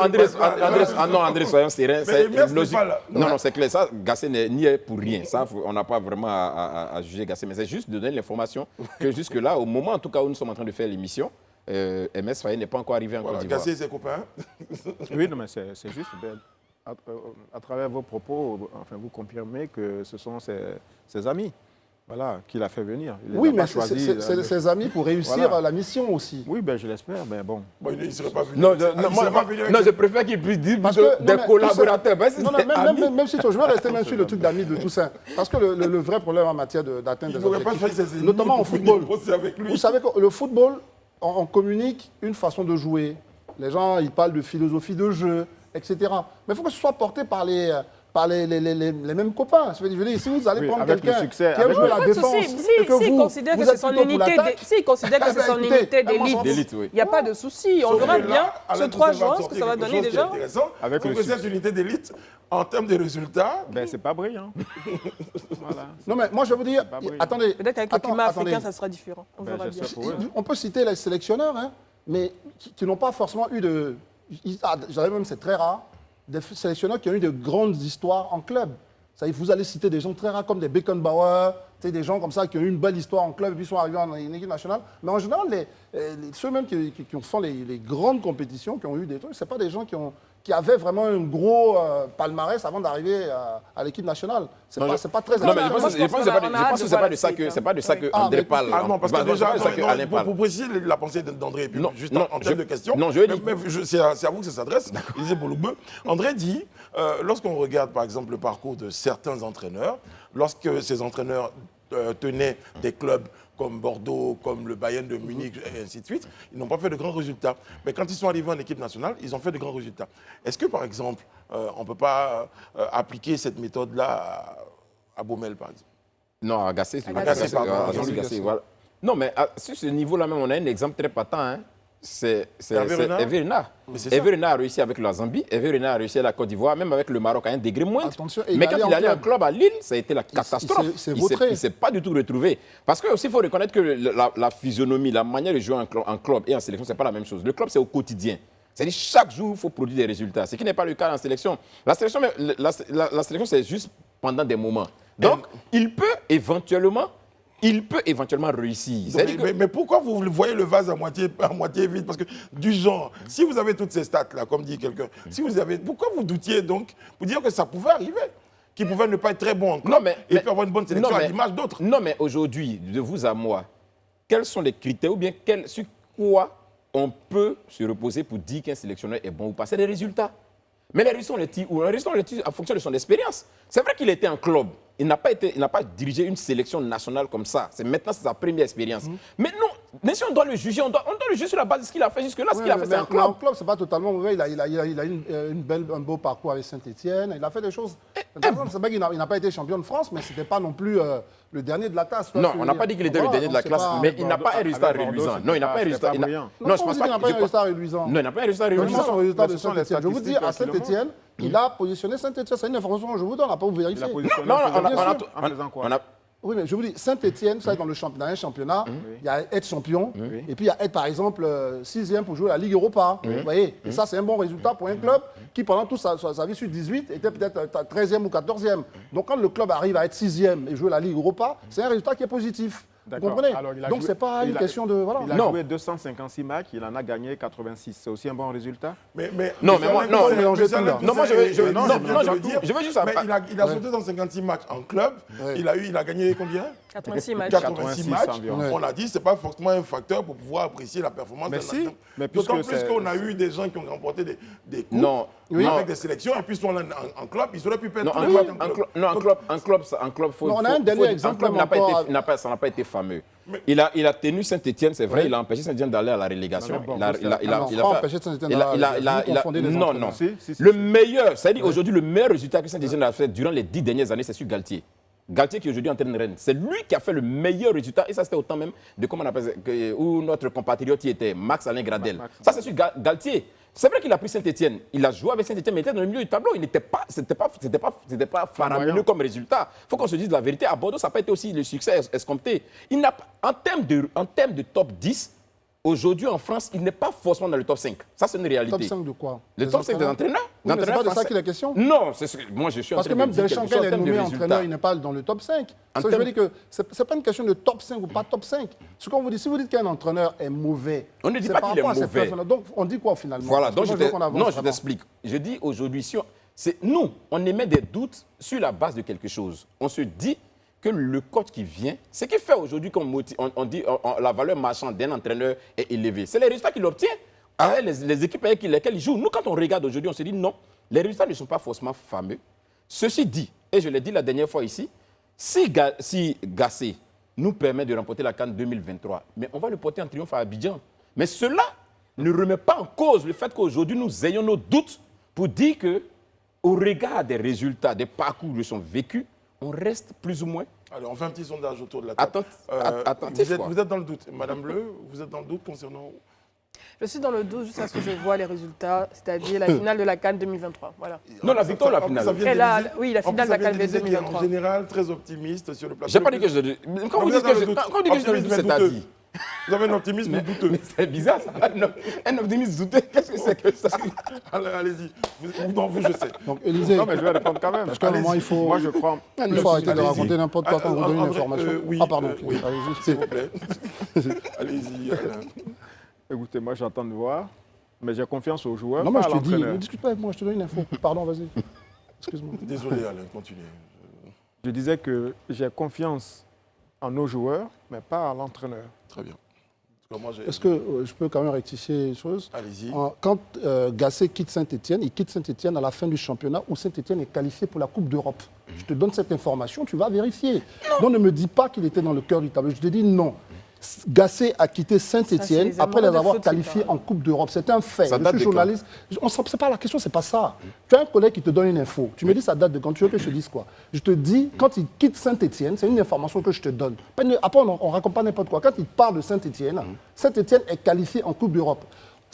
[SPEAKER 5] André, soyons sereins.
[SPEAKER 1] Mais Emes n'est pas là.
[SPEAKER 5] Non, c'est clair. Ça, Gassé n'y est pour rien. Ça, on n'a pas vraiment à juger Gassé. Mais c'est juste de donner l'information que jusque-là, au moment en tout cas où nous sommes en train de faire l'émission, Emes Faye n'est pas encore arrivé en Côte d'Ivoire.
[SPEAKER 1] Gassé et ses copains.
[SPEAKER 4] Oui, non, mais c'est juste. À travers vos propos, enfin, vous confirmez que ce sont ses amis. Voilà, qui l'a fait venir. Il
[SPEAKER 2] Oui,
[SPEAKER 4] les a
[SPEAKER 2] mais
[SPEAKER 4] pas choisis,
[SPEAKER 2] c'est ses amis pour réussir
[SPEAKER 4] Voilà.
[SPEAKER 2] la mission aussi.
[SPEAKER 4] Oui, ben, je l'espère, mais bon.
[SPEAKER 1] Bon, il ne serait pas venu.
[SPEAKER 5] Non,
[SPEAKER 1] avec
[SPEAKER 5] je préfère qu'il puisse dire
[SPEAKER 2] Parce
[SPEAKER 5] plutôt
[SPEAKER 2] que- non,
[SPEAKER 5] des
[SPEAKER 2] mais
[SPEAKER 5] collaborateurs.
[SPEAKER 2] tout ça- non, même si je veux rester même sur le truc d'amis de tout ça. Parce que le vrai problème en matière d'atteinte
[SPEAKER 1] Il
[SPEAKER 2] des
[SPEAKER 1] n'aurait pas
[SPEAKER 2] objectifs,
[SPEAKER 1] fait ses ennemis
[SPEAKER 2] notamment en
[SPEAKER 1] pour venir
[SPEAKER 2] football.
[SPEAKER 1] bosser avec lui.
[SPEAKER 2] Vous savez que le football, on communique une façon de jouer. Les gens, ils parlent de philosophie de jeu, etc. Mais il faut que ce soit porté par les mêmes copains. Je veux dire, si vous allez
[SPEAKER 4] Oui,
[SPEAKER 2] prendre
[SPEAKER 4] avec le
[SPEAKER 2] quelqu'un
[SPEAKER 4] succès,
[SPEAKER 2] qui aime
[SPEAKER 4] avec
[SPEAKER 2] jouer
[SPEAKER 4] le-
[SPEAKER 2] la
[SPEAKER 3] Pas de
[SPEAKER 2] défense
[SPEAKER 3] souci.
[SPEAKER 2] et que
[SPEAKER 3] S'il
[SPEAKER 2] vous,
[SPEAKER 3] considère
[SPEAKER 2] vous
[SPEAKER 3] que c'est
[SPEAKER 2] êtes
[SPEAKER 3] son
[SPEAKER 2] plutôt pour
[SPEAKER 3] unité,
[SPEAKER 2] l'attaque,
[SPEAKER 3] s'il considère que
[SPEAKER 2] eh
[SPEAKER 3] c'est
[SPEAKER 2] ben,
[SPEAKER 3] son
[SPEAKER 2] écoutez,
[SPEAKER 3] unité
[SPEAKER 2] moi,
[SPEAKER 3] d'élite,
[SPEAKER 5] D'élite, oui.
[SPEAKER 3] il n'y a pas de souci. On
[SPEAKER 1] Sauf
[SPEAKER 3] verra
[SPEAKER 1] que là,
[SPEAKER 3] bien ce
[SPEAKER 1] Alain
[SPEAKER 3] 3
[SPEAKER 1] Toussaint va
[SPEAKER 3] juin ce que
[SPEAKER 1] sortir
[SPEAKER 3] ça va
[SPEAKER 1] quelque
[SPEAKER 3] donner
[SPEAKER 1] chose qui est
[SPEAKER 3] déjà.
[SPEAKER 1] intéressant.
[SPEAKER 4] Avec
[SPEAKER 1] Sauf
[SPEAKER 4] le
[SPEAKER 1] que
[SPEAKER 4] succès.
[SPEAKER 1] cette unité d'élite, en termes de résultats,
[SPEAKER 4] Ben, c'est pas brillant. Voilà.
[SPEAKER 2] Non, mais moi, je veux dire,
[SPEAKER 4] pas brillant.
[SPEAKER 2] attendez.
[SPEAKER 3] Peut-être avec le
[SPEAKER 2] attends,
[SPEAKER 3] climat
[SPEAKER 2] attendez.
[SPEAKER 3] africain, ça sera différent. On
[SPEAKER 4] Ben,
[SPEAKER 3] verra bien.
[SPEAKER 4] j'espère pour eux.
[SPEAKER 2] On peut citer les sélectionneurs, hein, mais qui n'ont pas forcément eu de... J'avais même, c'est très rare, des sélectionneurs qui ont eu de grandes histoires en club. Ça, vous allez citer des gens très rares comme des Beckenbauer, des gens comme ça qui ont eu une belle histoire en club et puis sont arrivés en équipe nationale. Mais en général, ceux même qui font les grandes compétitions, qui ont eu des trucs, ce pas des gens qui avaient vraiment un gros palmarès avant d'arriver à l'équipe nationale. C'est
[SPEAKER 5] Non,
[SPEAKER 2] pas très
[SPEAKER 5] Non, mais
[SPEAKER 2] agréable.
[SPEAKER 5] je pense que c'est pas de ça que
[SPEAKER 3] Oui.
[SPEAKER 2] mais
[SPEAKER 5] parle.
[SPEAKER 1] ah non, parce que
[SPEAKER 5] Bah,
[SPEAKER 1] déjà,
[SPEAKER 5] c'est pas de ça que Alain parle.
[SPEAKER 1] pour préciser la pensée d'André, et puis
[SPEAKER 5] Non,
[SPEAKER 1] juste
[SPEAKER 5] non,
[SPEAKER 1] en termes de questions,
[SPEAKER 5] non, je veux dire-
[SPEAKER 1] c'est à vous que ça s'adresse, il disait Bouloubeu. André dit, lorsqu'on regarde par exemple le parcours de certains entraîneurs, lorsque ces entraîneurs tenaient des clubs comme Bordeaux, comme le Bayern de Munich, et ainsi de suite, ils n'ont pas fait de grands résultats. Mais quand ils sont arrivés en équipe nationale, ils ont fait de grands résultats. Est-ce que, par exemple, on ne peut pas appliquer cette méthode-là à Baumel, par exemple?
[SPEAKER 5] Non, à Gassé,
[SPEAKER 3] À Gassé,
[SPEAKER 1] pardon,
[SPEAKER 5] à
[SPEAKER 1] à
[SPEAKER 5] Jean-Louis
[SPEAKER 1] Gassé.
[SPEAKER 5] Gassé, voilà. Non, mais sur ce niveau-là même, on a un exemple très patent. Hein. C'est
[SPEAKER 1] Hervé Renard.
[SPEAKER 5] Hervé Renard.
[SPEAKER 1] Mais c'est ça.
[SPEAKER 5] Hervé Renard a réussi avec la Zambie, Hervé Renard a réussi à la Côte d'Ivoire, même avec le Maroc à un degré moindre.
[SPEAKER 2] Attention, et
[SPEAKER 5] Mais
[SPEAKER 2] il
[SPEAKER 5] quand
[SPEAKER 2] est
[SPEAKER 5] il
[SPEAKER 2] allé
[SPEAKER 5] est allé
[SPEAKER 2] en
[SPEAKER 5] en club à Lille, ça a été la catastrophe.
[SPEAKER 2] s'est
[SPEAKER 5] Il
[SPEAKER 2] vautré.
[SPEAKER 5] ne s'est pas du tout retrouvé. Parce que aussi, il faut reconnaître que la physionomie, la manière de jouer en club et en sélection, ce n'est pas la même chose. Le club, c'est au quotidien. C'est-à-dire chaque jour, il faut produire des résultats. Ce qui n'est pas le cas en sélection. La sélection, c'est juste pendant des moments. Donc, il peut éventuellement réussir. C'est-à-dire que-
[SPEAKER 1] Mais pourquoi vous voyez le vase à moitié vide? Parce que du genre, si vous avez toutes ces stats-là, comme dit quelqu'un, pourquoi vous doutiez donc pour dire que ça pouvait arriver? Qu'il pouvait ne pas être très bon en club
[SPEAKER 5] Non, mais-
[SPEAKER 1] et puis avoir une bonne sélection
[SPEAKER 5] non,
[SPEAKER 1] à
[SPEAKER 5] mais-
[SPEAKER 1] l'image d'autres.
[SPEAKER 5] Non, mais aujourd'hui, de vous à moi, quels sont les critères ou bien sur quoi on peut se reposer pour dire qu'un sélectionneur est bon ou pas? C'est les résultats. Mais les résultats, on les tire où? Les résultats, on les tire en fonction de son expérience. C'est vrai qu'il était en club. Il n'a pas dirigé une sélection nationale comme ça. Maintenant, c'est sa première expérience. Mais non, mais si on doit le juger, on doit le juger sur la base de ce qu'il a fait jusque-là. Ce
[SPEAKER 2] Oui,
[SPEAKER 5] qu'il a fait, c'est
[SPEAKER 2] mais
[SPEAKER 5] un
[SPEAKER 2] en
[SPEAKER 5] club.
[SPEAKER 2] club, c'est pas totalement mauvais. Il a un beau parcours avec Saint-Etienne. Il a fait des choses. C'est vrai qu'il n'a pas été champion de France, mais c'était pas non plus le dernier de la classe.
[SPEAKER 5] Non, on n'a pas dit qu'il était le dernier de la classe, mais il n'a pas un résultat
[SPEAKER 4] avec Bordeaux,
[SPEAKER 5] reluisant. Non, il n'a pas un résultat.
[SPEAKER 4] c'était pas brillant.
[SPEAKER 5] Non, je pense pas
[SPEAKER 2] qu'il n'a pas un résultat réluisant.
[SPEAKER 5] Non, il n'a pas un résultat
[SPEAKER 2] Donnez-moi
[SPEAKER 5] reluisant.
[SPEAKER 2] son résultat
[SPEAKER 4] Mais
[SPEAKER 2] de
[SPEAKER 4] ce sont les
[SPEAKER 2] Saint-Etienne. Je vous dis, à
[SPEAKER 4] statistiques qui le
[SPEAKER 2] Saint-Etienne, il a positionné Saint-Etienne. C'est une information que je vous donne, après vous
[SPEAKER 4] Il a
[SPEAKER 2] vérifiez.
[SPEAKER 4] positionné
[SPEAKER 5] Non,
[SPEAKER 4] en
[SPEAKER 5] on a-
[SPEAKER 4] faisant quoi?
[SPEAKER 2] Oui, mais je vous dis, Saint-Etienne, ça dans un championnat, il y a être champion, et puis il y a être, par exemple, 6e pour jouer la Ligue Europa. Vous voyez, et ça, c'est un bon résultat pour un club qui, pendant toute sa vie sur 18, était peut-être 13e ou 14e. Donc, quand le club arrive à être 6e et jouer la Ligue Europa, c'est un résultat qui est positif. Vous comprenez? Donc, ce n'est pas une question de... Voilà.
[SPEAKER 4] Il a joué 256 matchs, il en a gagné 86. C'est aussi un bon résultat?
[SPEAKER 5] Non, mais moi, non.
[SPEAKER 2] moi,
[SPEAKER 5] je veux juste...
[SPEAKER 1] Mais il a sauté dans 56 matchs en club. Il a gagné combien?
[SPEAKER 3] 86 matchs.
[SPEAKER 1] 86 matchs.
[SPEAKER 4] environ.
[SPEAKER 1] On a dit, ce n'est pas forcément un facteur pour pouvoir apprécier la performance d'un
[SPEAKER 4] si,
[SPEAKER 1] athlète.
[SPEAKER 4] mais
[SPEAKER 1] D'autant
[SPEAKER 4] puisque
[SPEAKER 1] plus qu'on a eu des gens qui ont remporté des coupes
[SPEAKER 5] Non.
[SPEAKER 1] avec des sélections, et puis ils sont en club, ils auraient pu perdre
[SPEAKER 5] Non,
[SPEAKER 1] tous les matchs en club.
[SPEAKER 5] un club, faut...
[SPEAKER 2] Non, on a un dernier exemple
[SPEAKER 5] Ça n'a pas été fameux. Il a tenu Saint-Etienne, c'est vrai, il a empêché Saint-Etienne d'aller à la relégation. Non. Le meilleur, c'est-à-dire aujourd'hui, le meilleur résultat que Saint-Etienne a fait durant les 10 dernières années, c'est sur Galtier. Galtier qui aujourd'hui entraîne Rennes. C'est lui qui a fait le meilleur résultat. Et ça, c'était au temps même de comment on appelle ça, où notre compatriote y était, Max-Alain Gradel. Ça, c'est sur Galtier. C'est vrai qu'il a pris Saint-Etienne. Il a joué avec Saint-Etienne, mais il était dans le milieu du tableau. C'était pas faramineux comme résultat. Il faut qu'on se dise la vérité. À Bordeaux, ça n'a pas été aussi le succès escompté. En termes de top 10, aujourd'hui en France, il n'est pas forcément dans le top 5. Ça, c'est une réalité.
[SPEAKER 2] Top 5 de quoi?
[SPEAKER 5] Le top 5 des entraîneurs.
[SPEAKER 2] Oui, mais c'est pas de ça qu'il est question.
[SPEAKER 5] Non, moi je suis en
[SPEAKER 2] Parce que
[SPEAKER 5] train de
[SPEAKER 2] même
[SPEAKER 5] dire
[SPEAKER 2] Deschamps,
[SPEAKER 5] quelque
[SPEAKER 2] quand
[SPEAKER 5] chose
[SPEAKER 2] il
[SPEAKER 5] en
[SPEAKER 2] est
[SPEAKER 5] termes de
[SPEAKER 2] nommé
[SPEAKER 5] résultats.
[SPEAKER 2] entraîneur, il n'est pas dans le top 5. Ça, je veux dire que ce n'est pas une question de top 5 ou pas top 5. Ce qu'on vous dit, si vous dites qu'un entraîneur est mauvais,
[SPEAKER 5] On ne dit
[SPEAKER 2] c'est
[SPEAKER 5] pas
[SPEAKER 2] par
[SPEAKER 5] qu'il est
[SPEAKER 2] rapport à cette
[SPEAKER 5] mauvais.
[SPEAKER 2] personne-là. Donc, on dit quoi finalement?
[SPEAKER 5] Voilà,
[SPEAKER 2] Parce que
[SPEAKER 5] donc
[SPEAKER 2] moi, veux qu'on avance
[SPEAKER 5] je
[SPEAKER 2] vraiment.
[SPEAKER 5] t'explique. Je dis aujourd'hui, nous, on émet des doutes sur la base de quelque chose. On se dit que le coach qui vient, ce qui fait aujourd'hui on dit la valeur marchande d'un entraîneur est élevée. C'est les résultats qu'il obtient avec les équipes avec lesquelles il joue. Nous, quand on regarde aujourd'hui, on se dit non, les résultats ne sont pas forcément fameux. Ceci dit, et je l'ai dit la dernière fois ici, si Gassé nous permet de remporter la CAN 2023, mais on va le porter en triomphe à Abidjan. Mais cela ne remet pas en cause le fait qu'aujourd'hui, nous ayons nos doutes pour dire que, au regard des résultats, des parcours de son vécu, on reste plus ou moins...
[SPEAKER 1] Alors, on fait un petit sondage autour de la table. Vous êtes dans le doute. Madame Bleu, vous êtes dans le doute concernant...
[SPEAKER 3] Je suis dans le doute jusqu'à ce que je vois les résultats, c'est-à-dire la finale de la CAN 2023. Voilà.
[SPEAKER 5] Non, la victoire ou la finale?
[SPEAKER 3] Oui, la finale de la CAN 2023.
[SPEAKER 1] En général, très optimiste sur le plateau.
[SPEAKER 5] J'ai pas dit que je... Quand vous dites que je donne le doute, c'est à dire.
[SPEAKER 1] Vous avez un optimisme douteux.
[SPEAKER 5] Mais c'est bizarre, ça. Un optimisme douteux, qu'est-ce que c'est que ça?
[SPEAKER 1] Allez-y. Non, vous, je sais.
[SPEAKER 2] Donc, Élisée,
[SPEAKER 4] Non, mais je vais répondre quand même.
[SPEAKER 2] parce qu'à un moment, il faut
[SPEAKER 4] Moi, je crois.
[SPEAKER 2] il faut arrêter de
[SPEAKER 1] Allez-y.
[SPEAKER 2] raconter n'importe quoi quand vous donnez une
[SPEAKER 1] André,
[SPEAKER 2] information.
[SPEAKER 1] oui,
[SPEAKER 2] Ah, pardon.
[SPEAKER 1] oui.
[SPEAKER 2] Allez-y.
[SPEAKER 1] S'il vous plaît. Allez-y, Alain.
[SPEAKER 4] Écoutez, moi, j'entends de voir, mais j'ai confiance aux joueurs.
[SPEAKER 2] Non, moi,
[SPEAKER 4] pas
[SPEAKER 2] je
[SPEAKER 4] à
[SPEAKER 2] te dis,
[SPEAKER 4] l'entraîneur.
[SPEAKER 2] ne discute pas avec moi, je te donne une info. Pardon, vas-y. Excuse-moi.
[SPEAKER 1] Désolé, Alain, continuez.
[SPEAKER 4] Je disais que j'ai confiance en nos joueurs, mais pas à l'entraîneur.
[SPEAKER 1] Très bien. Parce que moi,
[SPEAKER 2] Est-ce que je peux quand même rectifier une chose?
[SPEAKER 1] Allez-y.
[SPEAKER 2] Quand Gassé quitte Saint-Etienne, il quitte Saint-Etienne à la fin du championnat où Saint-Etienne est qualifié pour la Coupe d'Europe. Je te donne cette information, tu vas vérifier. Donc ne me dis pas qu'il était dans le cœur du tableau. Je te dis non. Gassé a quitté Saint-Etienne
[SPEAKER 3] les
[SPEAKER 2] après les
[SPEAKER 3] amoureux de
[SPEAKER 2] avoir
[SPEAKER 3] foot,
[SPEAKER 2] qualifiés
[SPEAKER 3] c'est pas-
[SPEAKER 2] en Coupe d'Europe. C'est un fait.
[SPEAKER 5] Ça
[SPEAKER 2] Je
[SPEAKER 5] date
[SPEAKER 2] suis
[SPEAKER 5] de quand?
[SPEAKER 2] journaliste. C'est pas la question, c'est pas ça. Tu as un collègue qui te donne une info. Tu me dis ça date de quand? Tu veux que je te dise quoi? Je te dis, quand il quitte Saint-Etienne, c'est une information que je te donne. Après, on ne raconte pas n'importe quoi. Quand il parle de Saint-Etienne, Saint-Etienne est qualifié en Coupe d'Europe.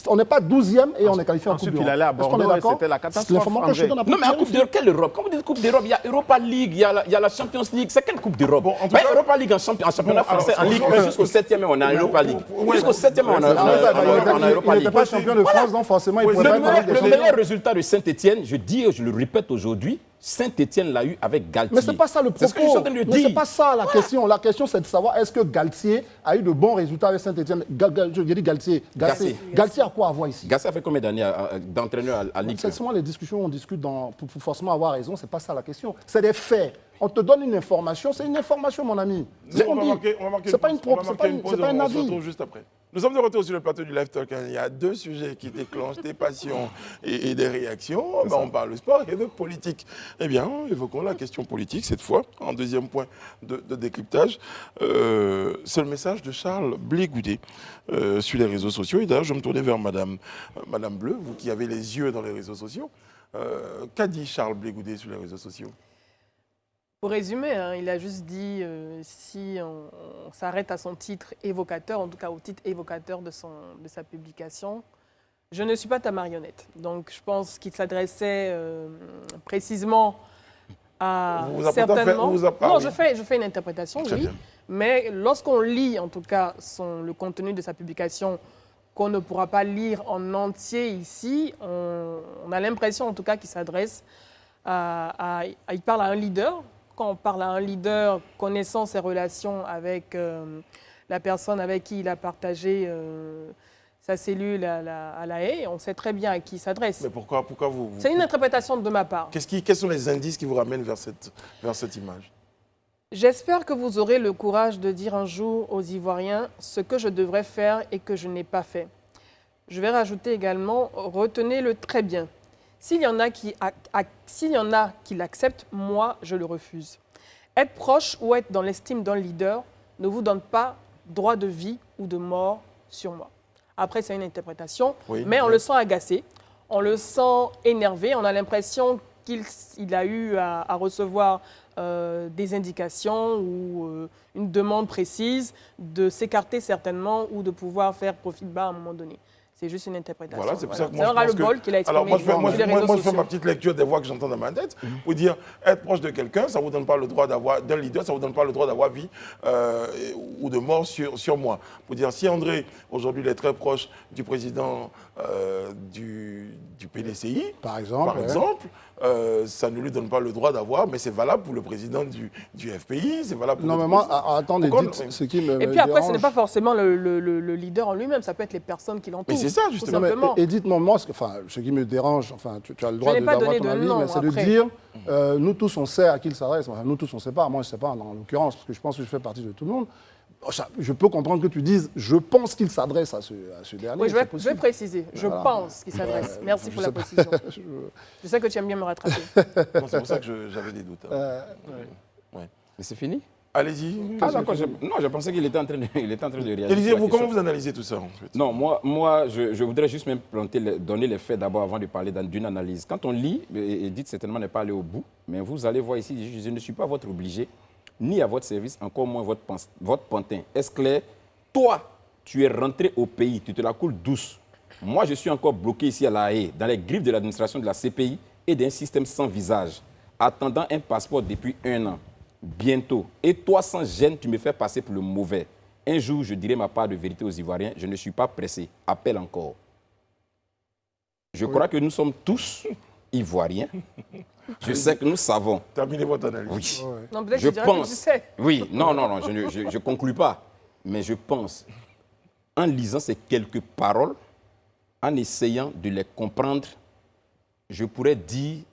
[SPEAKER 2] On n'est pas 12e et on est qualifié en Coupe
[SPEAKER 4] Ensuite,
[SPEAKER 2] d'Europe.
[SPEAKER 4] il allait à
[SPEAKER 2] Est-ce qu'on est
[SPEAKER 4] Bordeaux et
[SPEAKER 2] d'accord?
[SPEAKER 4] c'était la
[SPEAKER 2] C'est
[SPEAKER 4] catastrophe,
[SPEAKER 2] l'information que je te donne après.
[SPEAKER 5] Non, mais en Coupe d'Europe, quelle Europe? Quand vous dites Coupe d'Europe, il y a Europa League, il y a la Champions League. C'est quelle Coupe d'Europe?
[SPEAKER 1] Bon, en tout
[SPEAKER 5] Mais
[SPEAKER 1] cas-
[SPEAKER 5] Europa League en championnat français, en Ligue 1, jusqu'au 7e, on est en Europa League.
[SPEAKER 1] Ouais.
[SPEAKER 5] Jusqu'au 7e, on est en Europa
[SPEAKER 2] Il
[SPEAKER 5] League.
[SPEAKER 2] n'était pas champion de France, donc forcément, il ne
[SPEAKER 1] Oui,
[SPEAKER 2] pouvait pas
[SPEAKER 1] le
[SPEAKER 2] être avec des
[SPEAKER 5] Le
[SPEAKER 2] champions.
[SPEAKER 5] meilleur résultat de Saint-Etienne, je dis et je le répète aujourd'hui, Saint-Etienne l'a eu avec Galtier.
[SPEAKER 2] Mais ce n'est pas ça le
[SPEAKER 5] C'est ce que je suis en
[SPEAKER 2] propos.
[SPEAKER 5] train de
[SPEAKER 2] Mais ce n'est
[SPEAKER 5] dire.
[SPEAKER 2] pas ça la question. La question, c'est de savoir est-ce que Galtier a eu de bons résultats avec Saint-Etienne. Je dis Galtier.
[SPEAKER 5] Gassé.
[SPEAKER 2] Galtier a quoi à voir ici?
[SPEAKER 5] Gasset a fait combien d'années d'entraîneur à Ligue 1?
[SPEAKER 2] C'est souvent les discussions, on discute pour forcément avoir raison. Ce n'est pas ça la question. C'est des faits. On te donne une information, c'est une information, mon ami. C'est ce qu'on dit. C'est pas une
[SPEAKER 1] pause,
[SPEAKER 2] c'est pas un
[SPEAKER 1] on se
[SPEAKER 2] avis.
[SPEAKER 1] retrouve juste après. Nous sommes de retour sur le plateau du Live Talk. Il y a deux sujets qui déclenchent des passions et des réactions. Ben, on parle de sport et de politique. Eh bien, évoquons la question politique cette fois, en deuxième point de décryptage. C'est le message de Charles Blé-Goudet sur les réseaux sociaux. Et d'ailleurs, je me tournais vers Madame Bleu, vous qui avez les yeux dans les réseaux sociaux. Qu'a dit Charles Blé-Goudet sur les réseaux sociaux?
[SPEAKER 3] Pour résumer, hein, il a juste dit si on s'arrête à son titre évocateur, en tout cas au titre évocateur de sa publication, je ne suis pas ta marionnette. Donc je pense qu'il s'adressait précisément
[SPEAKER 1] Vous avez pourtant fait-
[SPEAKER 3] certainement...
[SPEAKER 1] vous a- ah
[SPEAKER 3] non,
[SPEAKER 1] oui.
[SPEAKER 3] je fais une interprétation,
[SPEAKER 1] Très
[SPEAKER 3] oui.
[SPEAKER 1] bien.
[SPEAKER 3] Mais lorsqu'on lit, en tout cas, le contenu de sa publication, qu'on ne pourra pas lire en entier ici, on a l'impression, en tout cas, qu'il s'adresse il parle à un leader. Quand on parle à un leader connaissant ses relations avec la personne avec qui il a partagé sa cellule à La Haye, on sait très bien à qui il s'adresse.
[SPEAKER 1] Mais pourquoi vous...
[SPEAKER 3] C'est une interprétation de ma part.
[SPEAKER 1] Quels sont les indices qui vous ramènent vers cette image?
[SPEAKER 3] J'espère que vous aurez le courage de dire un jour aux Ivoiriens ce que je devrais faire et que je n'ai pas fait. Je vais rajouter également, retenez-le très bien. S'il y en a qui l'acceptent, moi, je le refuse. Être proche ou être dans l'estime d'un leader ne vous donne pas droit de vie ou de mort sur moi. Après, c'est une interprétation,
[SPEAKER 1] Oui,
[SPEAKER 3] mais on
[SPEAKER 1] oui.
[SPEAKER 3] le sent agacé, on le sent énervé, on a l'impression qu'il a eu à recevoir des indications ou une demande précise de s'écarter certainement ou de pouvoir faire profil bas à un moment donné. C'est juste une interprétation.
[SPEAKER 1] Voilà, c'est pour ça que moi,
[SPEAKER 3] un
[SPEAKER 1] je pense
[SPEAKER 3] ras-le-bol
[SPEAKER 1] que...
[SPEAKER 3] qu'il a exprimé
[SPEAKER 1] Alors, moi, je fais,
[SPEAKER 3] sur les réseaux
[SPEAKER 1] moi, je fais
[SPEAKER 3] sociaux.
[SPEAKER 1] ma petite lecture des voix que j'entends dans ma tête pour dire, être proche de quelqu'un, ça ne vous donne pas le droit d'avoir, d'un leader, ça ne vous donne pas le droit d'avoir vie ou de mort sur moi. Pour dire, si André, aujourd'hui, il est très proche du président du PDCI,
[SPEAKER 2] Par exemple.
[SPEAKER 1] ça ne lui donne pas le droit d'avoir, mais c'est valable pour le président du FPI, c'est valable pour
[SPEAKER 2] Non,
[SPEAKER 1] le
[SPEAKER 2] mais moi,
[SPEAKER 1] président.
[SPEAKER 2] attendez,
[SPEAKER 1] Pourquoi-
[SPEAKER 2] dites ce qui me
[SPEAKER 3] Et puis après, ce n'est
[SPEAKER 2] dérange.
[SPEAKER 3] pas forcément le leader en lui-même, ça peut être les personnes qui l'entourent.
[SPEAKER 1] Mais c'est ça,
[SPEAKER 3] tout
[SPEAKER 1] justement.
[SPEAKER 2] Non, mais,
[SPEAKER 3] simplement.
[SPEAKER 2] et dites-moi, moi, ce qui me dérange, enfin, tu as le droit
[SPEAKER 3] n'ai pas
[SPEAKER 2] d'avoir
[SPEAKER 3] donné
[SPEAKER 2] ton
[SPEAKER 3] de
[SPEAKER 2] avis,
[SPEAKER 3] nom
[SPEAKER 2] mais c'est de
[SPEAKER 3] après.
[SPEAKER 2] dire, nous tous, on sait à qui il s'adresse. Enfin, nous tous, on ne sait pas. Moi, je ne sais pas, en l'occurrence, parce que je pense que je fais partie de tout le monde. Je peux comprendre que tu dises, je pense qu'il s'adresse à ce dernier.
[SPEAKER 3] Oui, je
[SPEAKER 2] c'est
[SPEAKER 3] vais
[SPEAKER 2] possible.
[SPEAKER 3] préciser. Je
[SPEAKER 2] Voilà.
[SPEAKER 3] pense qu'il s'adresse. Merci
[SPEAKER 2] je
[SPEAKER 3] pour
[SPEAKER 2] sais
[SPEAKER 3] la
[SPEAKER 2] pas.
[SPEAKER 3] précision. Je sais que tu aimes bien me rattraper.
[SPEAKER 1] Non, c'est pour ça que j'avais des doutes.
[SPEAKER 5] Mais c'est fini?
[SPEAKER 1] Allez-y.
[SPEAKER 5] Ah d'accord, non, je pensais qu'il était en train de, réagir.
[SPEAKER 1] Élisée,
[SPEAKER 5] sur la
[SPEAKER 1] vous, comment
[SPEAKER 5] question.
[SPEAKER 1] vous analysez tout ça en fait?
[SPEAKER 5] Non, moi je voudrais juste même donner les faits d'abord avant de parler d'une analyse. Quand on lit, et Edith certainement n'est pas allé au bout, mais vous allez voir ici, je ne suis pas votre obligé, ni à votre service, encore moins votre pantin. Est-ce clair? Toi, tu es rentré au pays, tu te la coules douce. Moi, je suis encore bloqué ici à La Haye, dans les griffes de l'administration de la CPI et d'un système sans visage, attendant un passeport depuis 1 an. Bientôt. Et toi, sans gêne, tu me fais passer pour le mauvais. Un jour, je dirai ma part de vérité aux Ivoiriens. Je ne suis pas pressé. Appelle encore. Je crois que nous sommes tous Ivoiriens. Je sais que nous savons.
[SPEAKER 1] Terminez votre analyse.
[SPEAKER 5] Oui.
[SPEAKER 3] Non, peut-être que
[SPEAKER 5] Je
[SPEAKER 3] je dirais que tu
[SPEAKER 5] pense.
[SPEAKER 3] sais.
[SPEAKER 5] Oui, non, je ne conclus pas. Mais je pense, en lisant ces quelques paroles, en essayant de les comprendre, je pourrais dire,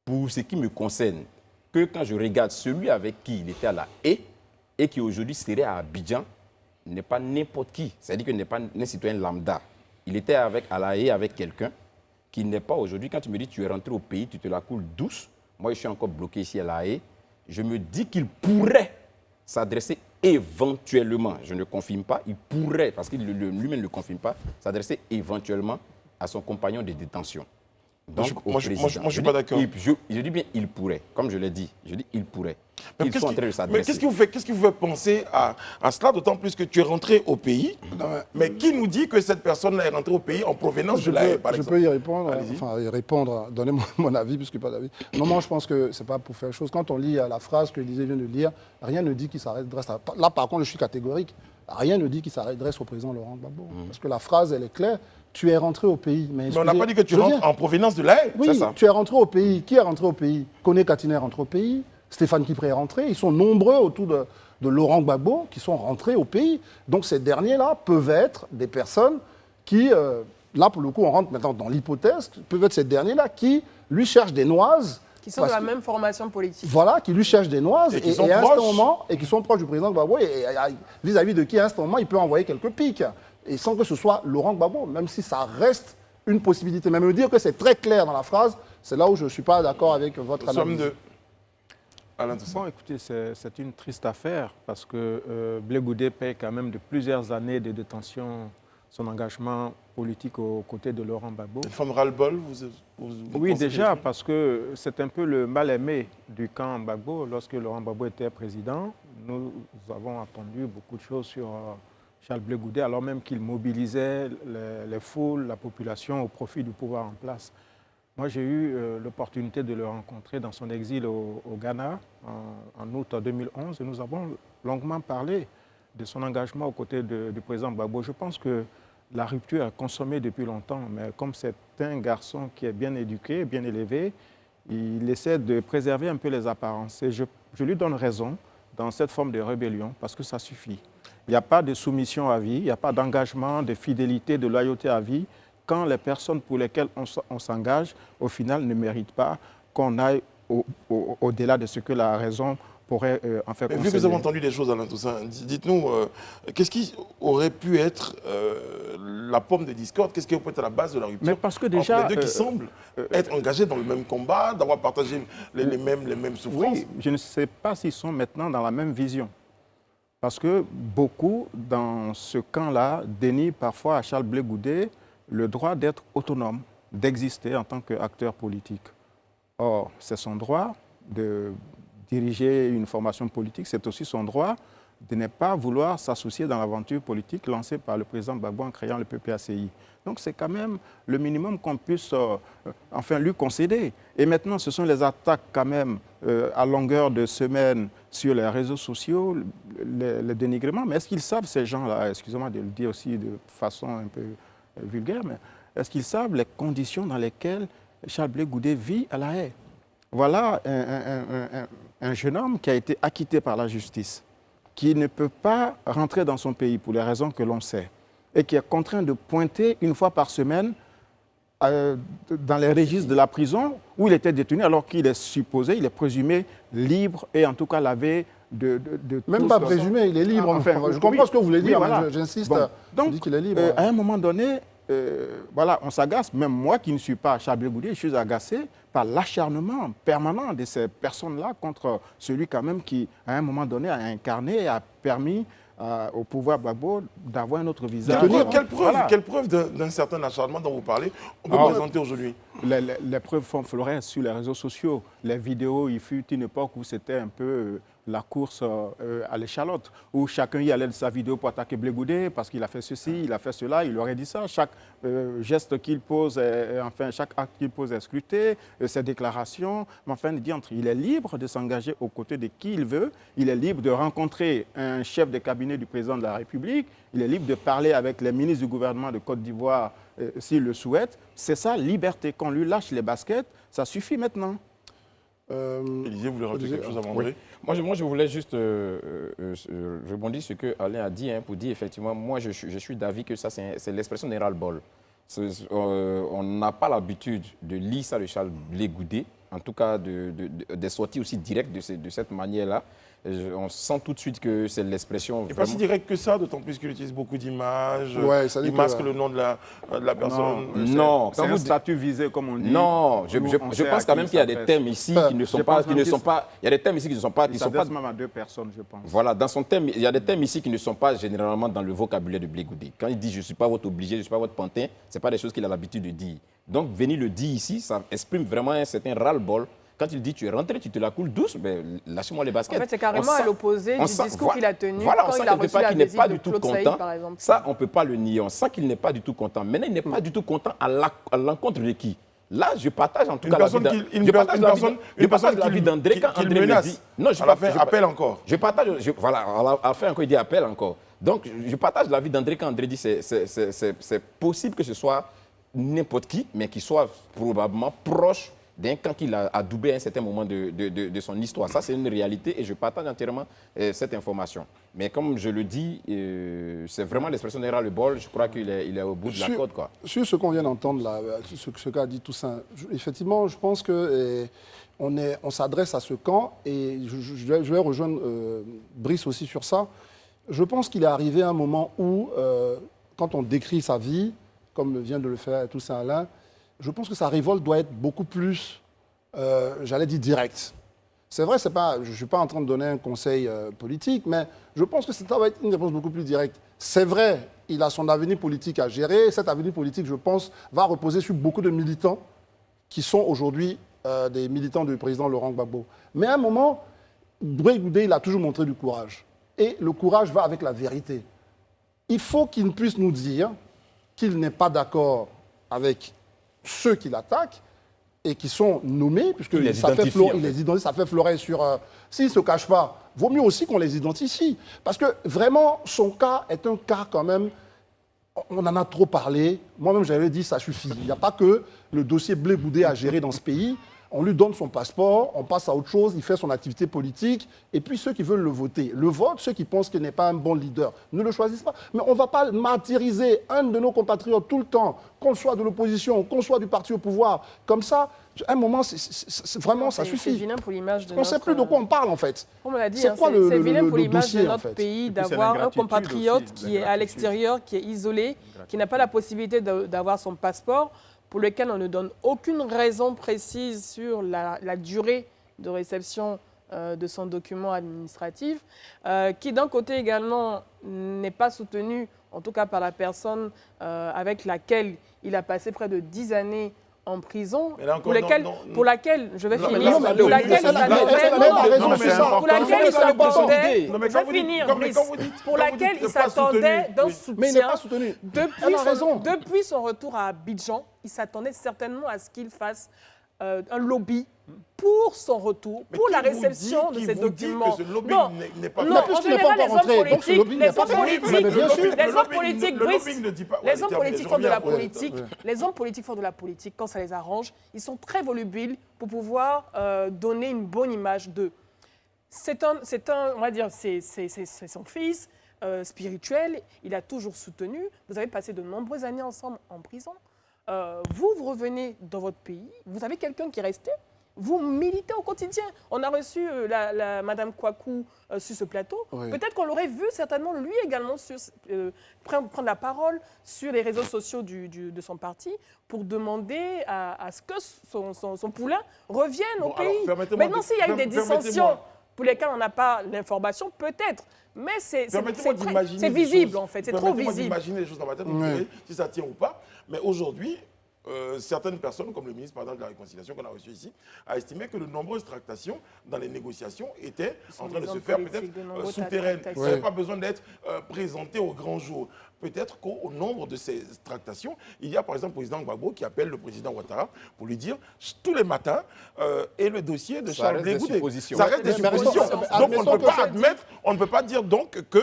[SPEAKER 5] pour ce qui me concerne, que quand je regarde celui avec qui il était à La Haye et qui aujourd'hui serait à Abidjan, n'est pas n'importe qui. C'est-à-dire qu'il n'est pas un citoyen lambda. Il était à La Haye avec quelqu'un qui n'est pas aujourd'hui. Quand tu me dis tu es rentré au pays, tu te la coules douce. Moi, je suis encore bloqué ici à La Haye. Je me dis qu'il pourrait s'adresser éventuellement, je ne confirme pas, il pourrait, parce qu'il lui-même ne le confirme pas, s'adresser éventuellement à son compagnon de détention. Donc, au président.
[SPEAKER 1] je suis pas d'accord.
[SPEAKER 5] Je dis bien il pourrait, comme je l'ai dit, je dis il pourrait.
[SPEAKER 1] Mais
[SPEAKER 5] Ils sont en train de
[SPEAKER 1] mais
[SPEAKER 5] s'adresser.
[SPEAKER 1] qu'est-ce qui vous fait penser à cela, d'autant plus que tu es rentré au pays, mais qui nous dit que cette personne-là est rentrée au pays en provenance de la Haye, par
[SPEAKER 2] Je
[SPEAKER 1] exemple?
[SPEAKER 2] peux y répondre,
[SPEAKER 1] Allez-y.
[SPEAKER 2] donner mon avis, puisque pas d'avis. Non, moi, je pense que ce n'est pas pour faire chose. Quand on lit la phrase que Élisée vient de lire, rien ne dit qu'il s'adresse à... Là, par contre, je suis catégorique. Rien ne dit qu'il s'adresse au président Laurent Gbagbo. Parce que la phrase, elle est claire. Tu es rentré au pays.
[SPEAKER 1] Mais on n'a pas dit que tu rentres en provenance de la Haye,
[SPEAKER 2] Oui,
[SPEAKER 1] c'est ça?
[SPEAKER 2] tu es rentré au pays. Qui est rentré au pays? Koné Katine est rentré au pays. Stéphane Kipré est rentré. Ils sont nombreux autour de Laurent Gbagbo qui sont rentrés au pays. Donc ces derniers-là peuvent être des personnes qui, là pour le coup on rentre maintenant dans l'hypothèse, peuvent être ces derniers-là qui lui cherchent des noises.
[SPEAKER 3] Qui sont de
[SPEAKER 2] parce
[SPEAKER 3] la
[SPEAKER 2] que-
[SPEAKER 3] même formation politique.
[SPEAKER 2] Voilà, qui lui cherchent des noises
[SPEAKER 1] Et qui sont
[SPEAKER 2] à un
[SPEAKER 1] proches.
[SPEAKER 2] certain moment, et qui sont proches du président Gbagbo, et vis-à-vis de qui à un certain moment il peut envoyer quelques pics. Et sans que ce soit Laurent Gbagbo, même si ça reste une possibilité. Mais me dire que c'est très clair dans la phrase, c'est là où je ne suis pas d'accord avec votre
[SPEAKER 1] Nous sommes
[SPEAKER 2] analyse.
[SPEAKER 1] de... Alain Toussaint.
[SPEAKER 4] Bon, écoutez, c'est une triste affaire parce que Blé Goudé paye quand même de plusieurs années de détention son engagement politique aux côtés de Laurent Gbagbo.
[SPEAKER 1] Une forme ras-le-bol, vous
[SPEAKER 4] Oui,
[SPEAKER 1] pensez
[SPEAKER 4] déjà,
[SPEAKER 1] que-
[SPEAKER 4] parce que c'est un peu le mal-aimé du camp Gbagbo. Lorsque Laurent Gbagbo était président, nous avons entendu beaucoup de choses sur Charles Blé Goudé, alors même qu'il mobilisait les foules, la population au profit du pouvoir en place. Moi, j'ai eu l'opportunité de le rencontrer dans son exil au Ghana en août 2011 et nous avons longuement parlé de son engagement aux côtés du président Gbagbo. Je pense que la rupture a consommé depuis longtemps, mais comme c'est un garçon qui est bien éduqué, bien élevé, il essaie de préserver un peu les apparences. Et je lui donne raison dans cette forme de rébellion parce que ça suffit. Il n'y a pas de soumission à vie, il n'y a pas d'engagement, de fidélité, de loyauté à vie quand les personnes pour lesquelles on s'engage, au final, ne méritent pas qu'on aille au-delà de ce que la raison pourrait en faire
[SPEAKER 1] considérer. Vu que vous avez entendu des choses, Alain Toussaint, dites-nous, qu'est-ce qui aurait pu être la pomme de discorde? Qu'est-ce qui peut être à la base de la rupture?
[SPEAKER 4] Mais parce que déjà,
[SPEAKER 1] entre les deux qui semblent être engagés dans le même combat, d'avoir partagé les mêmes souffrances?
[SPEAKER 4] Oui, je ne sais pas s'ils sont maintenant dans la même vision. Parce que beaucoup, dans ce camp-là, dénient parfois à Charles Blé Goudé le droit d'être autonome, d'exister en tant qu'acteur politique. Or, c'est son droit de diriger une formation politique, c'est aussi son droit de ne pas vouloir s'associer dans l'aventure politique lancée par le président Gbagbo en créant le PPACI. Donc c'est quand même le minimum qu'on puisse enfin lui concéder. Et maintenant, ce sont les attaques quand même à longueur de semaine sur les réseaux sociaux, les dénigrements. Mais est-ce qu'ils savent, ces gens-là, excusez-moi de le dire aussi de façon un peu vulgaire, mais est-ce qu'ils savent les conditions dans lesquelles Charles Blé Goudé vit à La Haye? Voilà un jeune homme qui a été acquitté par la justice, qui ne peut pas rentrer dans son pays pour les raisons que l'on sait, et qui est contraint de pointer une fois par semaine dans les registres de la prison où il était détenu, alors qu'il est supposé, il est présumé libre et en tout cas lavé de
[SPEAKER 2] même pas présumé, il est libre. Enfin, je comprends ce que vous voulez dire, voilà. J'insiste.
[SPEAKER 4] Bon, donc,
[SPEAKER 2] dit qu'il est libre.
[SPEAKER 4] À un moment donné, voilà, on s'agace. Même moi qui ne suis pas Charles Blé Goudé, je suis agacé par l'acharnement permanent de ces personnes-là contre celui quand même qui, à un moment donné, a incarné et a permis au pouvoir Gbagbo d'avoir un autre visage.
[SPEAKER 1] Quelle preuve d'un certain acharnement dont vous parlez on peut présenter aujourd'hui?
[SPEAKER 4] Les preuves font florès sur les réseaux sociaux. Les vidéos, il fut une époque où c'était un peu la course à l'échalote, où chacun y allait de sa vidéo pour attaquer Blé Goudé parce qu'il a fait ceci, il a fait cela, il aurait dit ça. Chaque geste qu'il pose, enfin chaque acte qu'il pose est scruté, ses déclarations. Mais enfin, il est libre de s'engager aux côtés de qui il veut. Il est libre de rencontrer un chef de cabinet du président de la République. Il est libre de parler avec les ministres du gouvernement de Côte d'Ivoire s'il le souhaite. C'est ça, liberté. Qu'on lui lâche les baskets, ça suffit maintenant.
[SPEAKER 1] Élisée, vous voulez rajouter quelque chose avant André?
[SPEAKER 5] Moi, je voulais juste rebondir sur ce que Alain a dit, pour dire effectivement, moi, je suis d'avis que ça, c'est l'expression d'un ras-le-bol. On n'a pas l'habitude de lire ça de Charles Blé Goudé, en tout cas des sorties aussi directes de cette manière-là. On sent tout de suite que c'est l'expression.
[SPEAKER 1] Et pas si direct que ça, d'autant plus qu'il utilise beaucoup d'images.
[SPEAKER 2] Ouais,
[SPEAKER 1] il masque le nom de la personne.
[SPEAKER 5] Non,
[SPEAKER 4] c'est un statut visé, comme on dit.
[SPEAKER 5] Non, je pense quand même qu'il y a des thèmes ici qui ne sont pas. Il y a des thèmes ici qui ne sont pas.
[SPEAKER 4] Il s'adresse même à deux personnes, je pense.
[SPEAKER 5] Voilà, dans son thème, il y a des thèmes ici qui ne sont pas généralement dans le vocabulaire de Blé Goudé. Quand il dit je ne suis pas votre obligé, je ne suis pas votre pantin, ce n'est pas des choses qu'il a l'habitude de dire. Donc, venir le dire ici, ça exprime vraiment un certain ras-le-bol. Quand il dit tu es rentré, tu te la coules douce, ben, lâchez-moi les baskets.
[SPEAKER 3] En fait, c'est carrément à l'opposé du discours qu'il a tenu
[SPEAKER 5] voilà,
[SPEAKER 3] quand il a reçu la
[SPEAKER 5] qu'il n'est
[SPEAKER 3] visite
[SPEAKER 5] pas
[SPEAKER 3] de
[SPEAKER 5] du tout
[SPEAKER 3] Claude
[SPEAKER 5] content.
[SPEAKER 3] Saïd, par exemple.
[SPEAKER 5] Ça, on ne peut pas le nier. On sent qu'il n'est pas du tout content. Maintenant, il n'est pas du tout content à l'encontre de qui? Là, je partage en tout cas
[SPEAKER 1] une personne
[SPEAKER 5] la vie d'André quand André me dit.
[SPEAKER 1] Non, je appelle encore.
[SPEAKER 5] Je partage. Voilà, à la fin encore, il dit appel encore. Donc, je partage l'avis d'André quand André dit c'est possible que ce soit n'importe qui, mais qui soit probablement proche d'un camp qu'il a adoubé à un certain moment de son histoire. Ça, c'est une réalité et je partage entièrement cette information. Mais comme je le dis, c'est vraiment l'expression d'un ras-le-bol. Je crois qu'il est au bout de la corde, quoi.
[SPEAKER 2] Sur ce qu'on vient d'entendre, là, ce qu'a dit Toussaint, effectivement, je pense qu'on s'adresse à ce camp et je vais rejoindre Brice aussi sur ça. Je pense qu'il est arrivé à un moment où, quand on décrit sa vie, comme vient de le faire Toussaint Alain, je pense que sa révolte doit être beaucoup plus, j'allais dire, directe. C'est vrai, je ne suis pas en train de donner un conseil politique, mais je pense que ça va être une réponse beaucoup plus directe. C'est vrai, il a son avenir politique à gérer. Cet avenir politique, je pense, va reposer sur beaucoup de militants qui sont aujourd'hui des militants du président Laurent Gbagbo. Mais à un moment, Blé Goudé, il a toujours montré du courage. Et le courage va avec la vérité. Il faut qu'il puisse nous dire qu'il n'est pas d'accord avec ceux qui l'attaquent, et qui sont nommés, puisque
[SPEAKER 5] Il les
[SPEAKER 2] ça fait,
[SPEAKER 5] identifie, en fait.
[SPEAKER 2] il les identifie, ça fait fleurir sur... S'ils ne se cachent pas, vaut mieux aussi qu'on les identifie. Parce que vraiment, son cas est un cas quand même... On en a trop parlé. Moi-même, j'avais dit, ça suffit. Il n'y a pas que le dossier Blé Goudé à gérer dans ce pays. On lui donne son passeport, on passe à autre chose, il fait son activité politique. Et puis, ceux qui veulent le voter, le votent. Ceux qui pensent qu'il n'est pas un bon leader ne le choisissent pas. Mais on ne va pas martyriser un de nos compatriotes tout le temps, qu'on soit de l'opposition, qu'on soit du parti au pouvoir. Comme ça, à un moment, vraiment, ça
[SPEAKER 3] C'est
[SPEAKER 2] suffit.
[SPEAKER 3] vilain pour l'image de
[SPEAKER 2] On ne sait plus de quoi on parle, en fait.
[SPEAKER 3] On me l'a dit,
[SPEAKER 2] C'est
[SPEAKER 3] hein,
[SPEAKER 2] quoi le
[SPEAKER 3] vilain pour l'image
[SPEAKER 2] dossier,
[SPEAKER 3] de
[SPEAKER 2] en
[SPEAKER 3] notre
[SPEAKER 2] fait?
[SPEAKER 3] pays
[SPEAKER 4] Et puis, c'est
[SPEAKER 3] d'avoir un
[SPEAKER 4] l'ingratitude
[SPEAKER 3] compatriote
[SPEAKER 4] aussi,
[SPEAKER 3] qui est à l'extérieur, qui est isolé, qui n'a pas la possibilité d'avoir son passeport, pour lequel on ne donne aucune raison précise sur la durée de réception de son document administratif, qui d'un côté également n'est pas soutenu, en tout cas par la personne avec laquelle il a passé près de 10 années en prison,
[SPEAKER 1] Mais là encore,
[SPEAKER 3] pour, lesquelles,
[SPEAKER 1] non,
[SPEAKER 3] pour laquelle, je vais
[SPEAKER 1] non, mais
[SPEAKER 3] finir,
[SPEAKER 1] là, ça
[SPEAKER 3] pour laquelle il
[SPEAKER 1] elle a
[SPEAKER 3] s'attendait,
[SPEAKER 1] raison, c'est ça.
[SPEAKER 3] pour laquelle il s'attendait,
[SPEAKER 1] Non, mais
[SPEAKER 3] je
[SPEAKER 1] quand
[SPEAKER 3] vais
[SPEAKER 1] vous dites-
[SPEAKER 3] finir,
[SPEAKER 1] quand- mais
[SPEAKER 3] Brice,
[SPEAKER 1] quand vous dites-
[SPEAKER 3] pour
[SPEAKER 1] quand vous
[SPEAKER 3] laquelle
[SPEAKER 1] dites
[SPEAKER 3] il
[SPEAKER 1] ne pas
[SPEAKER 3] s'attendait
[SPEAKER 1] soutenu,
[SPEAKER 3] d'un
[SPEAKER 1] oui.
[SPEAKER 2] Mais il n'est
[SPEAKER 3] soutien.
[SPEAKER 2] pas soutenu.
[SPEAKER 3] Depuis
[SPEAKER 2] Elle a raison.
[SPEAKER 3] depuis son retour à Abidjan, il s'attendait certainement à ce qu'il fasse un lobby pour son retour,
[SPEAKER 1] Mais
[SPEAKER 3] pour
[SPEAKER 1] qui
[SPEAKER 3] la
[SPEAKER 1] vous
[SPEAKER 3] réception
[SPEAKER 1] dit-
[SPEAKER 3] de
[SPEAKER 1] qui
[SPEAKER 3] ces
[SPEAKER 1] vous dit
[SPEAKER 3] documents.
[SPEAKER 1] que ce lobby
[SPEAKER 3] Non,
[SPEAKER 1] n'est pas
[SPEAKER 3] non,
[SPEAKER 1] fait?
[SPEAKER 3] en
[SPEAKER 2] puisqu'il n'est pas
[SPEAKER 3] général, les
[SPEAKER 2] encore
[SPEAKER 3] hommes
[SPEAKER 2] rentré, donc ce
[SPEAKER 3] politiques,
[SPEAKER 2] lobby n'est pas fait. Mais bien sûr.
[SPEAKER 3] les hommes
[SPEAKER 1] lobby
[SPEAKER 3] politiques,
[SPEAKER 1] le
[SPEAKER 3] Brice,
[SPEAKER 1] lobbying ne dit pas-
[SPEAKER 3] les
[SPEAKER 1] ouais,
[SPEAKER 3] hommes
[SPEAKER 1] terminé,
[SPEAKER 3] politiques
[SPEAKER 1] je
[SPEAKER 3] font de la
[SPEAKER 1] reviens après.
[SPEAKER 3] politique. Les hommes politiques font de la politique quand ça les arrange. Ils sont très volubiles pour pouvoir donner une bonne image d'eux. C'est on va dire, c'est son fils spirituel. Il a toujours soutenu. Vous avez passé de nombreuses années ensemble en prison. Vous revenez dans votre pays. Vous avez quelqu'un qui est resté. Vous militez au quotidien. On a reçu Madame Kouakou sur ce plateau.
[SPEAKER 2] Oui.
[SPEAKER 3] Peut-être qu'on l'aurait vu certainement lui également prendre la parole sur les réseaux sociaux de son parti pour demander à ce que son poulain revienne
[SPEAKER 1] Bon,
[SPEAKER 3] au
[SPEAKER 1] alors,
[SPEAKER 3] pays.
[SPEAKER 1] permettez-moi
[SPEAKER 3] Maintenant,
[SPEAKER 1] de-
[SPEAKER 3] s'il y a eu des
[SPEAKER 1] permettez-moi-
[SPEAKER 3] dissensions pour lesquelles on n'a pas l'information, peut-être. Mais c'est
[SPEAKER 1] Permettez-moi d'imaginer
[SPEAKER 3] c'est
[SPEAKER 1] des
[SPEAKER 3] visible
[SPEAKER 1] choses.
[SPEAKER 3] en fait, c'est trop
[SPEAKER 1] Permettez-moi
[SPEAKER 3] visible.
[SPEAKER 1] d'imaginer les choses dans ma tête, vous
[SPEAKER 2] Ouais.
[SPEAKER 1] direz si ça tient ou pas. Mais aujourd'hui, certaines personnes, comme le ministre par exemple, de la Réconciliation qu'on a reçu ici, a estimé que de nombreuses tractations dans les négociations étaient en train de
[SPEAKER 3] des
[SPEAKER 1] se
[SPEAKER 3] hommes
[SPEAKER 1] faire
[SPEAKER 3] politiques, de
[SPEAKER 1] peut-être
[SPEAKER 3] nombreuses
[SPEAKER 1] souterraines. Ça
[SPEAKER 3] tractations.
[SPEAKER 1] n'avait pas besoin d'être présenté au grand jour. Peut-être qu'au nombre de ces tractations, il y a par exemple le président Gbagbo qui appelle le président Ouattara pour lui dire tous les matins et le dossier de
[SPEAKER 5] Ça
[SPEAKER 1] Charles
[SPEAKER 5] reste des
[SPEAKER 1] Blé Goudé.
[SPEAKER 5] suppositions.
[SPEAKER 1] Ça reste des
[SPEAKER 2] Mais restons-
[SPEAKER 1] suppositions.
[SPEAKER 2] mais
[SPEAKER 1] Donc on
[SPEAKER 2] admettons
[SPEAKER 1] ne peut
[SPEAKER 2] que
[SPEAKER 1] pas
[SPEAKER 2] ça-
[SPEAKER 1] admettre, on ne peut pas dire donc que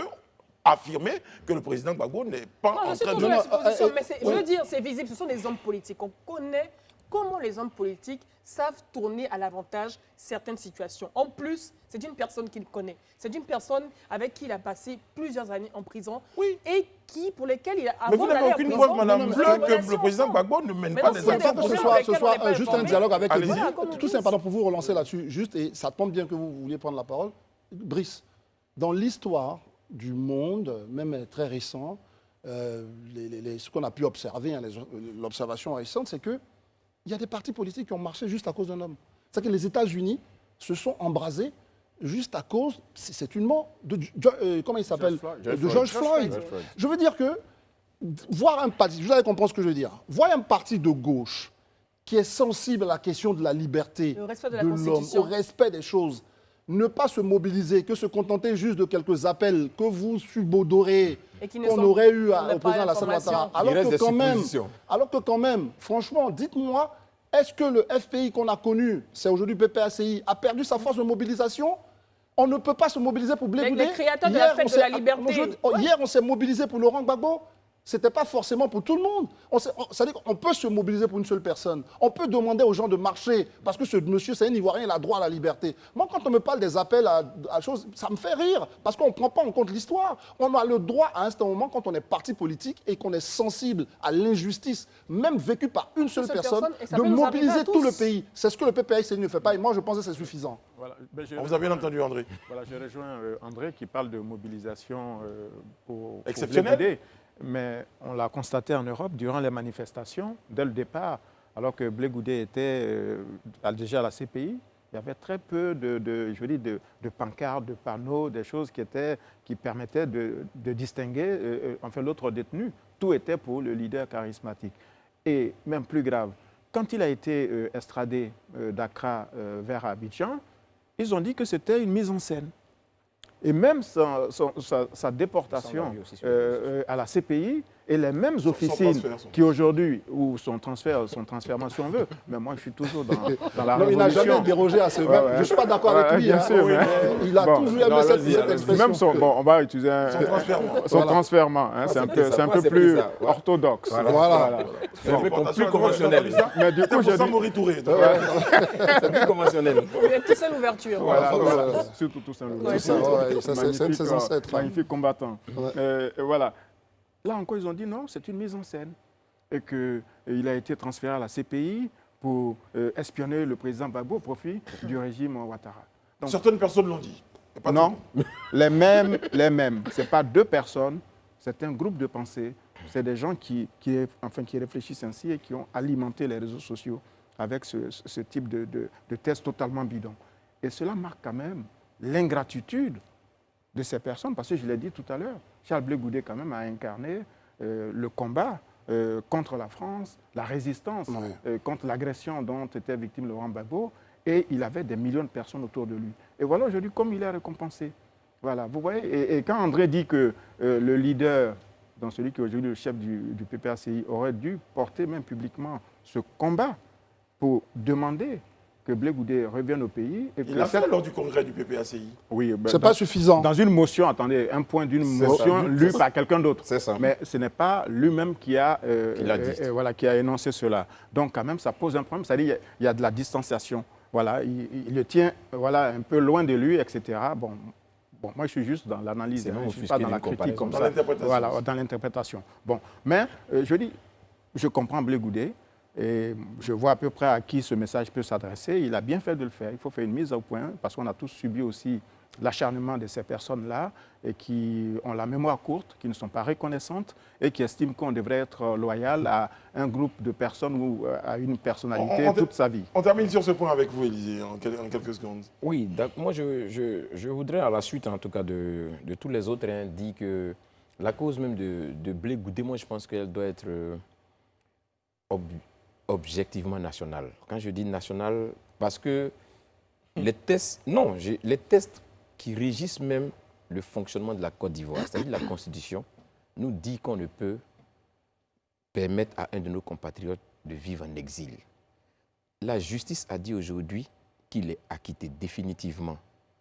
[SPEAKER 1] affirmer que le président Gbagbo n'est pas
[SPEAKER 3] Non,
[SPEAKER 1] en
[SPEAKER 3] je suis
[SPEAKER 1] train
[SPEAKER 3] contre
[SPEAKER 1] de...
[SPEAKER 3] la supposition, mais je
[SPEAKER 2] oui.
[SPEAKER 3] veux dire, c'est visible, ce sont des hommes politiques. On connaît comment les hommes politiques savent tourner à l'avantage certaines situations. En plus, c'est une personne qu'il connaît. C'est une personne avec qui il a passé plusieurs années en prison
[SPEAKER 1] Oui.
[SPEAKER 3] et pour lesquelles il a...
[SPEAKER 1] Mais vous n'avez aucune preuve, Madame
[SPEAKER 3] vous
[SPEAKER 1] Bleu,
[SPEAKER 3] avez une
[SPEAKER 1] que le
[SPEAKER 3] relation
[SPEAKER 1] président
[SPEAKER 3] ensemble.
[SPEAKER 1] Gbagbo ne mène
[SPEAKER 3] Mais
[SPEAKER 1] pas
[SPEAKER 3] non,
[SPEAKER 1] des
[SPEAKER 3] s'il y a des
[SPEAKER 1] actions.
[SPEAKER 2] Que ce
[SPEAKER 3] problèmes
[SPEAKER 2] soit,
[SPEAKER 3] avec lesquels on n'est pas
[SPEAKER 2] juste un
[SPEAKER 3] informé.
[SPEAKER 2] dialogue avec
[SPEAKER 1] Allez-y.
[SPEAKER 2] les
[SPEAKER 3] Voilà, comme on
[SPEAKER 2] tout
[SPEAKER 3] dit.
[SPEAKER 2] simplement pour vous relancer là-dessus, juste, et ça tombe bien que vous vouliez prendre la parole. Brice, dans l'histoire du monde, même très récent, ce qu'on a pu observer, hein, l'observation récente, c'est qu'il y a des partis politiques qui ont marché juste à cause d'un homme. C'est-à-dire que les États-Unis se sont embrasés juste à cause, c'est une mort, comment il s'appelle
[SPEAKER 4] George
[SPEAKER 2] De George Floyd.
[SPEAKER 5] George Floyd.
[SPEAKER 2] Je veux dire que voir un parti, vous allez comprendre ce que je veux dire, voir un parti de gauche qui est sensible à la question de la liberté
[SPEAKER 3] Le respect de la
[SPEAKER 2] l'homme,
[SPEAKER 3] Constitution.
[SPEAKER 2] au respect des choses, ne pas se mobiliser, que se contenter juste de quelques appels que vous subodorez,
[SPEAKER 3] Et qui ne
[SPEAKER 2] qu'on
[SPEAKER 3] sont-
[SPEAKER 2] aurait eu
[SPEAKER 3] on n'a
[SPEAKER 2] au
[SPEAKER 3] pas
[SPEAKER 2] président Alassane
[SPEAKER 3] l'information.
[SPEAKER 2] Ouattara.
[SPEAKER 5] Il reste des suppositions.
[SPEAKER 2] Alors que quand même, franchement, dites-moi, est-ce que le FPI qu'on a connu, c'est aujourd'hui PPACI, a perdu sa force de mobilisation? On ne peut pas se mobiliser pour Blé
[SPEAKER 3] Les
[SPEAKER 2] Goudé.
[SPEAKER 3] créateurs de la
[SPEAKER 2] Hier,
[SPEAKER 3] fête
[SPEAKER 2] on
[SPEAKER 3] de
[SPEAKER 2] s'est-
[SPEAKER 3] la liberté.
[SPEAKER 2] Hier, on s'est mobilisé pour Laurent Gbagbo. Ce n'était pas forcément pour tout le monde. C'est-à-dire qu'on peut se mobiliser pour une seule personne. On peut demander aux gens de marcher parce que ce monsieur, c'est un Ivoirien, il a droit à la liberté. Moi, quand on me parle des appels à choses, ça me fait rire parce qu'on ne prend pas en compte l'histoire. On a le droit à un certain moment, quand on est parti politique et qu'on est sensible à l'injustice, même vécue par une seule personne,
[SPEAKER 3] et ça
[SPEAKER 2] de
[SPEAKER 3] peut nous arriver
[SPEAKER 2] mobiliser
[SPEAKER 3] à
[SPEAKER 2] tout le
[SPEAKER 3] tous.
[SPEAKER 2] pays. C'est ce que le PPACI ne fait pas et moi, je pense que c'est suffisant.
[SPEAKER 4] Voilà. Ben, je,
[SPEAKER 1] On vous a bien entendu, André.
[SPEAKER 4] voilà, je rejoins André qui parle de mobilisation pour
[SPEAKER 1] Exceptionnelle.
[SPEAKER 4] Blé Goudé. Mais on l'a constaté en Europe durant les manifestations, dès le départ, alors que Blé Goudé était déjà à la CPI, il y avait très peu de pancartes, de panneaux, des choses qui permettaient de distinguer enfin, l'autre détenu. Tout était pour le leader charismatique. Et même plus grave, quand il a été extradé d'Accra vers Abidjan, ils ont dit que c'était une mise en scène. Et même sa déportation
[SPEAKER 5] Ça, on l'a vu aussi sur les réseaux
[SPEAKER 4] à la CPI Et les mêmes officines
[SPEAKER 1] transfert,
[SPEAKER 4] qui aujourd'hui, ou son transfèrement si on veut, mais moi je suis toujours dans la
[SPEAKER 2] Non, il n'a
[SPEAKER 4] révolution.
[SPEAKER 2] jamais dérogé à ce
[SPEAKER 4] Ouais.
[SPEAKER 2] Je ne suis pas d'accord avec lui.
[SPEAKER 4] Bien
[SPEAKER 2] hein.
[SPEAKER 4] sûr,
[SPEAKER 2] Oui,
[SPEAKER 4] mais-
[SPEAKER 2] il a
[SPEAKER 4] Bon.
[SPEAKER 2] toujours aimé
[SPEAKER 5] Non,
[SPEAKER 2] cette
[SPEAKER 5] allons-y, allons-y.
[SPEAKER 2] expression.
[SPEAKER 4] Même son, on va utiliser
[SPEAKER 1] Son transfèrement.
[SPEAKER 4] son
[SPEAKER 2] Voilà.
[SPEAKER 4] transfèrement, hein, c'est un peu,
[SPEAKER 5] ça.
[SPEAKER 4] c'est un
[SPEAKER 5] Moi,
[SPEAKER 4] peu
[SPEAKER 5] c'est
[SPEAKER 4] plus
[SPEAKER 5] ça, ouais.
[SPEAKER 4] orthodoxe.
[SPEAKER 2] Voilà.
[SPEAKER 5] C'est un peu plus conventionnel.
[SPEAKER 4] Mais du
[SPEAKER 1] C'était
[SPEAKER 4] coup,
[SPEAKER 1] pour
[SPEAKER 4] j'ai
[SPEAKER 1] ça
[SPEAKER 4] dit,
[SPEAKER 1] Maury Touré.
[SPEAKER 5] C'est plus conventionnel.
[SPEAKER 3] Il y a tout ça l'ouverture.
[SPEAKER 4] voilà,
[SPEAKER 2] Voilà.
[SPEAKER 4] voilà. Surtout tout ça.
[SPEAKER 3] Ouais,
[SPEAKER 2] ça, ouais, ça, c'est un de ses ancêtres, hein.
[SPEAKER 4] Magnifique combattant.
[SPEAKER 2] Ouais.
[SPEAKER 4] Voilà. Là encore, ils ont dit non, c'est une mise en scène. Et qu'il a été transféré à la CPI pour espionner le président Gbagbo au profit du régime Ouattara. Donc,
[SPEAKER 1] Certaines personnes l'ont dit. mais pas
[SPEAKER 4] non,
[SPEAKER 1] tout le monde.
[SPEAKER 4] les mêmes. Ce n'est pas deux personnes, c'est un groupe de pensée. C'est des gens qui réfléchissent ainsi et qui ont alimenté les réseaux sociaux avec ce type de tests totalement bidons. Et cela marque quand même l'ingratitude de ces personnes, parce que je l'ai dit tout à l'heure, Charles Blé Goudé quand même a incarné le combat contre la France, la résistance contre l'agression dont était victime Laurent Gbagbo, et il avait des millions de personnes autour de lui. Et voilà aujourd'hui comme il est récompensé. Voilà, vous voyez, et quand André dit que le leader, dans celui qui est aujourd'hui le chef du PPACI, aurait dû porter même publiquement ce combat pour demander que Blé Goudé revienne au pays. Et
[SPEAKER 1] Il
[SPEAKER 4] que
[SPEAKER 1] l'a fait lors du congrès du PPACI.
[SPEAKER 4] Oui, ben,
[SPEAKER 2] C'est pas suffisant.
[SPEAKER 4] dans une motion, attendez, un point d'une
[SPEAKER 5] C'est
[SPEAKER 4] motion
[SPEAKER 5] ça.
[SPEAKER 4] lue par quelqu'un d'autre.
[SPEAKER 5] C'est ça.
[SPEAKER 4] Mais ce n'est pas lui-même qui a,
[SPEAKER 5] Qui l'a dit.
[SPEAKER 4] voilà, qui a énoncé cela. Donc quand même, ça pose un problème. C'est-à-dire qu'il y a de la distanciation. Voilà, il le tient voilà, un peu loin de lui, etc. Bon, moi, je suis juste dans l'analyse.
[SPEAKER 5] C'est
[SPEAKER 4] hein,
[SPEAKER 5] même
[SPEAKER 4] je ne suis
[SPEAKER 5] offusqué
[SPEAKER 4] pas dans la
[SPEAKER 5] d'une
[SPEAKER 4] critique comme
[SPEAKER 5] comparaison.
[SPEAKER 1] Dans
[SPEAKER 4] ça.
[SPEAKER 1] l'interprétation.
[SPEAKER 4] Voilà, dans l'interprétation. Bon, mais je dis, je comprends Blé Goudé. Et je vois à peu près à qui ce message peut s'adresser. Il a bien fait de le faire. Il faut faire une mise au point parce qu'on a tous subi aussi l'acharnement de ces personnes-là et qui ont la mémoire courte, qui ne sont pas reconnaissantes et qui estiment qu'on devrait être loyal à un groupe de personnes ou à une personnalité toute sa vie.
[SPEAKER 1] On termine sur ce point avec vous, Élisée, en quelques secondes.
[SPEAKER 5] Oui, moi je voudrais à la suite en tout cas de tous les autres dire que la cause même de Blé Goudé, moi je pense qu'elle doit être objectivement nationale. Quand je dis nationale, parce que les tests, les tests qui régissent même le fonctionnement de la Côte d'Ivoire, c'est-à-dire la Constitution, nous dit qu'on ne peut permettre à un de nos compatriotes de vivre en exil. La justice a dit aujourd'hui qu'il est acquitté définitivement.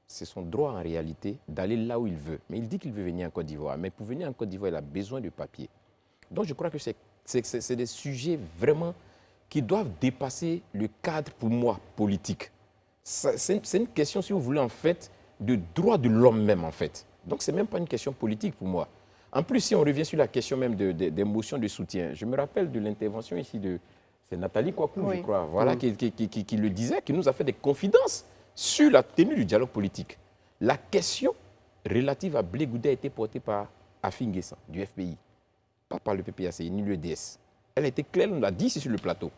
[SPEAKER 5] C'est son droit en réalité d'aller là où il veut. Mais il dit qu'il veut venir en Côte d'Ivoire. Mais pour venir en Côte d'Ivoire, il a besoin de papier. Donc je crois que c'est des sujets vraiment qui doivent dépasser le cadre, pour moi, politique. C'est une question, si vous voulez, en fait, de droit de l'homme même, en fait. Donc ce n'est même pas une question politique pour moi. En plus, si on revient sur la question même des motions de soutien, je me rappelle de l'intervention ici c'est Nathalie Kouakou,
[SPEAKER 3] Oui.
[SPEAKER 5] je crois, voilà, qui le disait, qui nous a fait des confidences sur la tenue du dialogue politique. La question relative à Blé Goudé a été portée par Afi N'Guessan, du FPI, pas par le PPACI ni l'EDS. Elle a été claire, on l'a dit ici sur le plateau.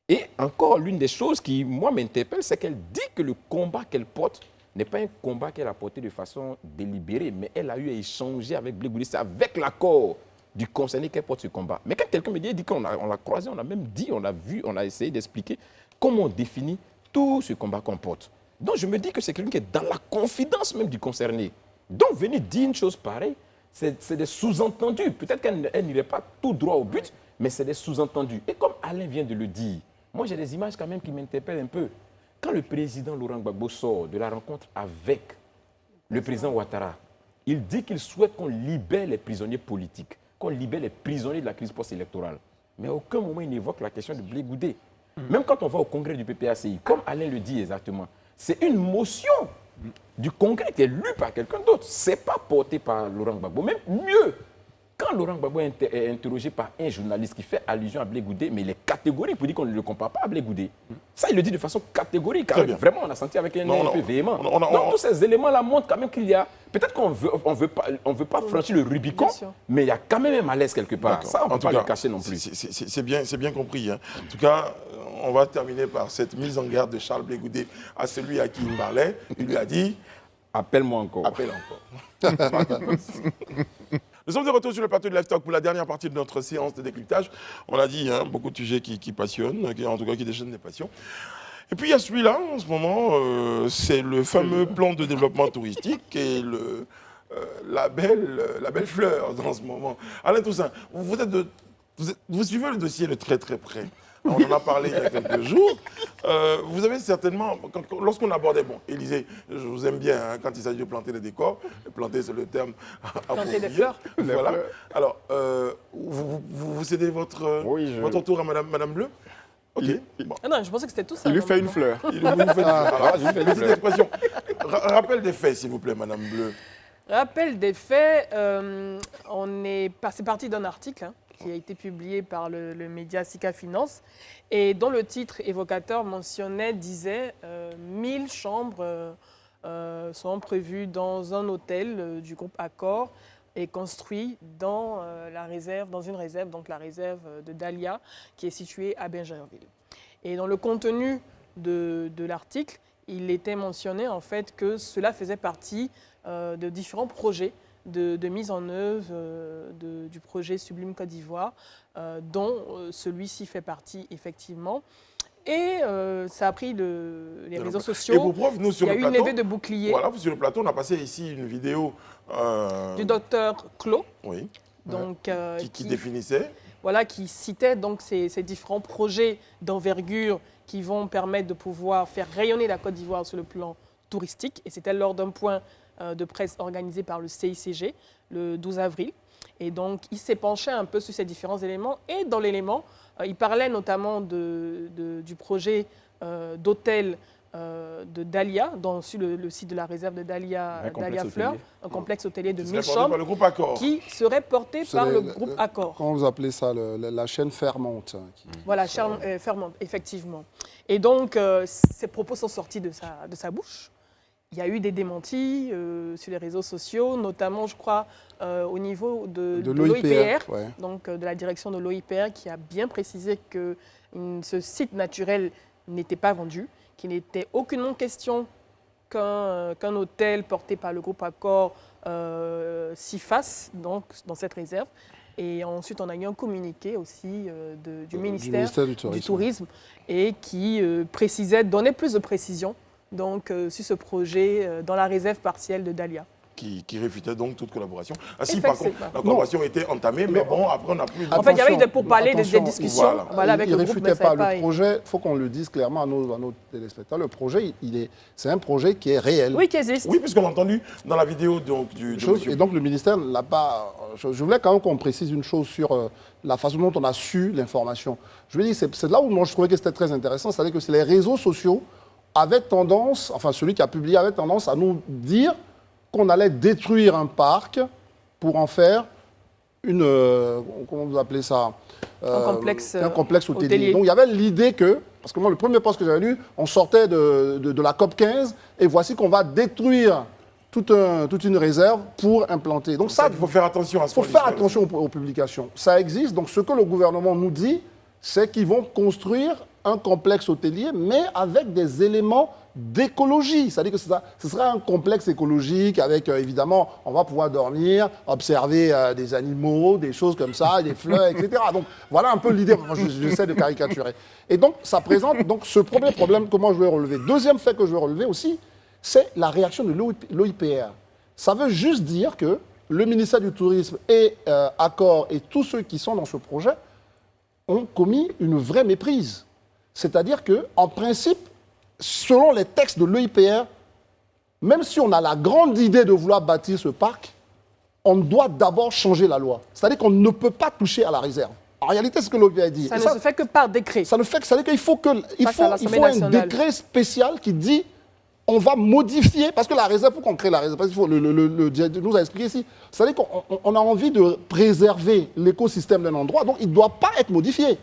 [SPEAKER 5] Et encore, l'une des choses qui, moi, m'interpelle, c'est qu'elle dit que le combat qu'elle porte n'est pas un combat qu'elle a porté de façon délibérée, mais elle a eu à échanger avec Blé Goudé. C'est avec l'accord du concerné qu'elle porte ce combat. Mais quand quelqu'un me dit qu'on l'a croisé, on a même dit, on l'a vu, on a essayé d'expliquer comment on définit tout ce combat qu'on porte. Donc je me dis que c'est quelqu'un qui est dans la confidence même du concerné. Donc venir dire une chose pareille, c'est des sous-entendus. Peut-être qu'elle n'irait pas tout droit au but, mais c'est des sous-entendus. Et comme Alain vient de le dire, moi j'ai des images quand même qui m'interpellent un peu. Quand le président Laurent Gbagbo sort de la rencontre avec le président Ouattara, il dit qu'il souhaite qu'on libère les prisonniers politiques, qu'on libère les prisonniers de la crise post-électorale. Mais à aucun moment il n'évoque la question de Blé Goudé. Même quand on va au congrès du PPACI, comme Alain le dit exactement, c'est une motion du congrès qui est lue par quelqu'un d'autre. Ce n'est pas porté par Laurent Gbagbo. Même mieux, quand Laurent Gbagbo est interrogé par un journaliste qui fait allusion à Blé Goudé, mais il est catégorique pour dire qu'on ne le compare pas à Blé Goudé. Ça, il le dit de façon catégorique.
[SPEAKER 1] Très bien.
[SPEAKER 5] Vraiment, on a senti avec un
[SPEAKER 1] Non,
[SPEAKER 5] peu véhément.
[SPEAKER 1] on-
[SPEAKER 5] Tous ces éléments-là montrent quand même qu'il y a... Peut-être qu'on veut pas franchir le Rubicon,
[SPEAKER 3] Bien sûr.
[SPEAKER 5] mais il y a quand même un malaise quelque part.
[SPEAKER 1] D'accord.
[SPEAKER 5] Ça, on ne
[SPEAKER 1] En
[SPEAKER 5] peut
[SPEAKER 1] tout
[SPEAKER 5] pas
[SPEAKER 1] cas,
[SPEAKER 5] le cacher non plus.
[SPEAKER 1] C'est bien compris. Hein. En tout cas, on va terminer par cette mise en garde de Charles Blé Goudé à celui à qui il parlait. Il lui a dit
[SPEAKER 5] Appelle-moi encore.
[SPEAKER 1] appelle encore. Nous sommes de retour sur le plateau de Live Talk pour la dernière partie de notre séance de décryptage. On l'a dit, hein, beaucoup de sujets qui passionnent, en tout cas qui déchaînent des passions. Et puis il y a celui-là, en ce moment, c'est le fameux plan de développement touristique et la belle fleur dans ce moment. Alain Toussaint, vous suivez le dossier de très très près. On en a parlé il y a quelques jours. Vous avez certainement, lorsqu'on abordait, bon, Élysée, je vous aime bien hein, quand il s'agit de planter des décors. Planter, c'est le terme
[SPEAKER 3] Planter des fleurs.
[SPEAKER 1] Voilà. Alors, vous cédez votre tour à Madame Bleu. Ok. Bon.
[SPEAKER 3] Ah non, je pensais que c'était tout ça.
[SPEAKER 4] Il lui
[SPEAKER 3] non,
[SPEAKER 4] fait
[SPEAKER 3] non.
[SPEAKER 4] une fleur.
[SPEAKER 1] Vous faites petite expression. Rappel des faits, s'il vous plaît, Madame Bleu.
[SPEAKER 3] Rappel des faits, c'est parti d'un article qui a été publié par le média Sika Finance et dont le titre évocateur disait 1000 chambres sont prévues dans un hôtel du groupe Accor et construit dans une réserve, donc la réserve de Dahlia, qui est située à Bingerville. Et dans le contenu de l'article, il était mentionné en fait que cela faisait partie de différents projets de mise en œuvre du projet Sublime Côte d'Ivoire, dont celui-ci fait partie effectivement. Et ça a pris les réseaux sociaux.
[SPEAKER 1] Et pour preuve, nous sur
[SPEAKER 3] il y a
[SPEAKER 1] le
[SPEAKER 3] eu
[SPEAKER 1] plateau,
[SPEAKER 3] une levée de bouclier
[SPEAKER 1] voilà, sur le plateau, on a passé ici une vidéo
[SPEAKER 3] du docteur Clos,
[SPEAKER 1] oui,
[SPEAKER 3] donc,
[SPEAKER 1] qui définissait.
[SPEAKER 3] Voilà, qui citait donc ces différents projets d'envergure qui vont permettre de pouvoir faire rayonner la Côte d'Ivoire sur le plan touristique. Et c'était lors d'un point de presse organisé par le CICG le 12 avril. Et donc, il s'est penché un peu sur ces différents éléments. Et dans l'élément, il parlait notamment du projet d'hôtel de Dahlia, sur le site de la réserve de Dahlia Fleur, un complexe hôtelier de 1000 chambres,
[SPEAKER 1] par le groupe Accor.
[SPEAKER 3] qui serait porté par le groupe Accor.
[SPEAKER 2] Comment vous appelez ça, la chaîne Fairmont.
[SPEAKER 3] Voilà, Fairmont, effectivement. Et donc, ces propos sont sortis de sa bouche. Il y a eu des démentis sur les réseaux sociaux, notamment, je crois, au niveau de l'OIPR,
[SPEAKER 2] ouais.
[SPEAKER 3] donc de la direction de l'OIPR, qui a bien précisé que ce site naturel n'était pas vendu, qu'il n'était aucunement question qu'un hôtel porté par le groupe Accor s'y fasse, donc, dans cette réserve. Et ensuite, on a eu un communiqué aussi du ministère du Tourisme et qui donnait plus de précisions donc, sur ce projet dans la réserve partielle de Dahlia.
[SPEAKER 1] Qui réfutait donc toute collaboration. Ah si, par contre, la collaboration était entamée, mais bon, après on n'a plus...
[SPEAKER 3] En fait, il y avait eu des pourparlers, des discussions avec le groupe.
[SPEAKER 2] Il ne réfutait pas le projet. Il faut qu'on le dise clairement à nos téléspectateurs. Le projet, c'est un projet qui est réel.
[SPEAKER 3] Oui, qui existe.
[SPEAKER 1] Oui, puisqu'on a entendu dans la vidéo donc,
[SPEAKER 2] et donc le ministère ne l'a pas... Je voulais quand même qu'on précise une chose sur la façon dont on a su l'information. Je veux dire, c'est là où moi je trouvais que c'était très intéressant, c'est-à-dire que c'est les réseaux sociaux avaient tendance, enfin celui qui a publié avait tendance à nous dire qu'on allait détruire un parc pour en faire comment vous appelez ça,
[SPEAKER 3] un complexe
[SPEAKER 2] hôtelier. Donc il y avait l'idée que, parce que moi le premier poste que j'avais lu, on sortait de la COP 15 et voici qu'on va détruire toute une réserve pour implanter. Donc ça,
[SPEAKER 1] il faut faire attention à ce
[SPEAKER 2] qu'il faut faire attention aux publications. Ça existe, donc ce que le gouvernement nous dit, c'est qu'ils vont construire un complexe hôtelier, mais avec des éléments d'écologie. C'est-à-dire que ce sera un complexe écologique avec, évidemment, on va pouvoir dormir, observer des animaux, des choses comme ça, des fleurs, etc. Donc, voilà un peu l'idée. J'essaie de caricaturer. Et donc, ça présente donc, ce premier problème que moi je vais relever. Deuxième fait que je vais relever aussi, c'est la réaction de l'OIPR. Ça veut juste dire que le ministère du Tourisme et Accor et tous ceux qui sont dans ce projet ont commis une vraie méprise. C'est-à-dire qu'en principe, selon les textes de l'OIPR, même si on a la grande idée de vouloir bâtir ce parc, on doit d'abord changer la loi. C'est-à-dire qu'on ne peut pas toucher à la réserve. En réalité, c'est ce que l'OIPR dit.
[SPEAKER 3] Ça ne se fait que par décret.
[SPEAKER 2] C'est-à-dire qu'il faut un décret spécial qui dit on va modifier, parce que la réserve, pour qu'on crée la réserve, parce qu'il faut le nous a expliqué ici, c'est-à-dire qu'on a envie de préserver l'écosystème d'un endroit, donc il ne doit pas être modifié.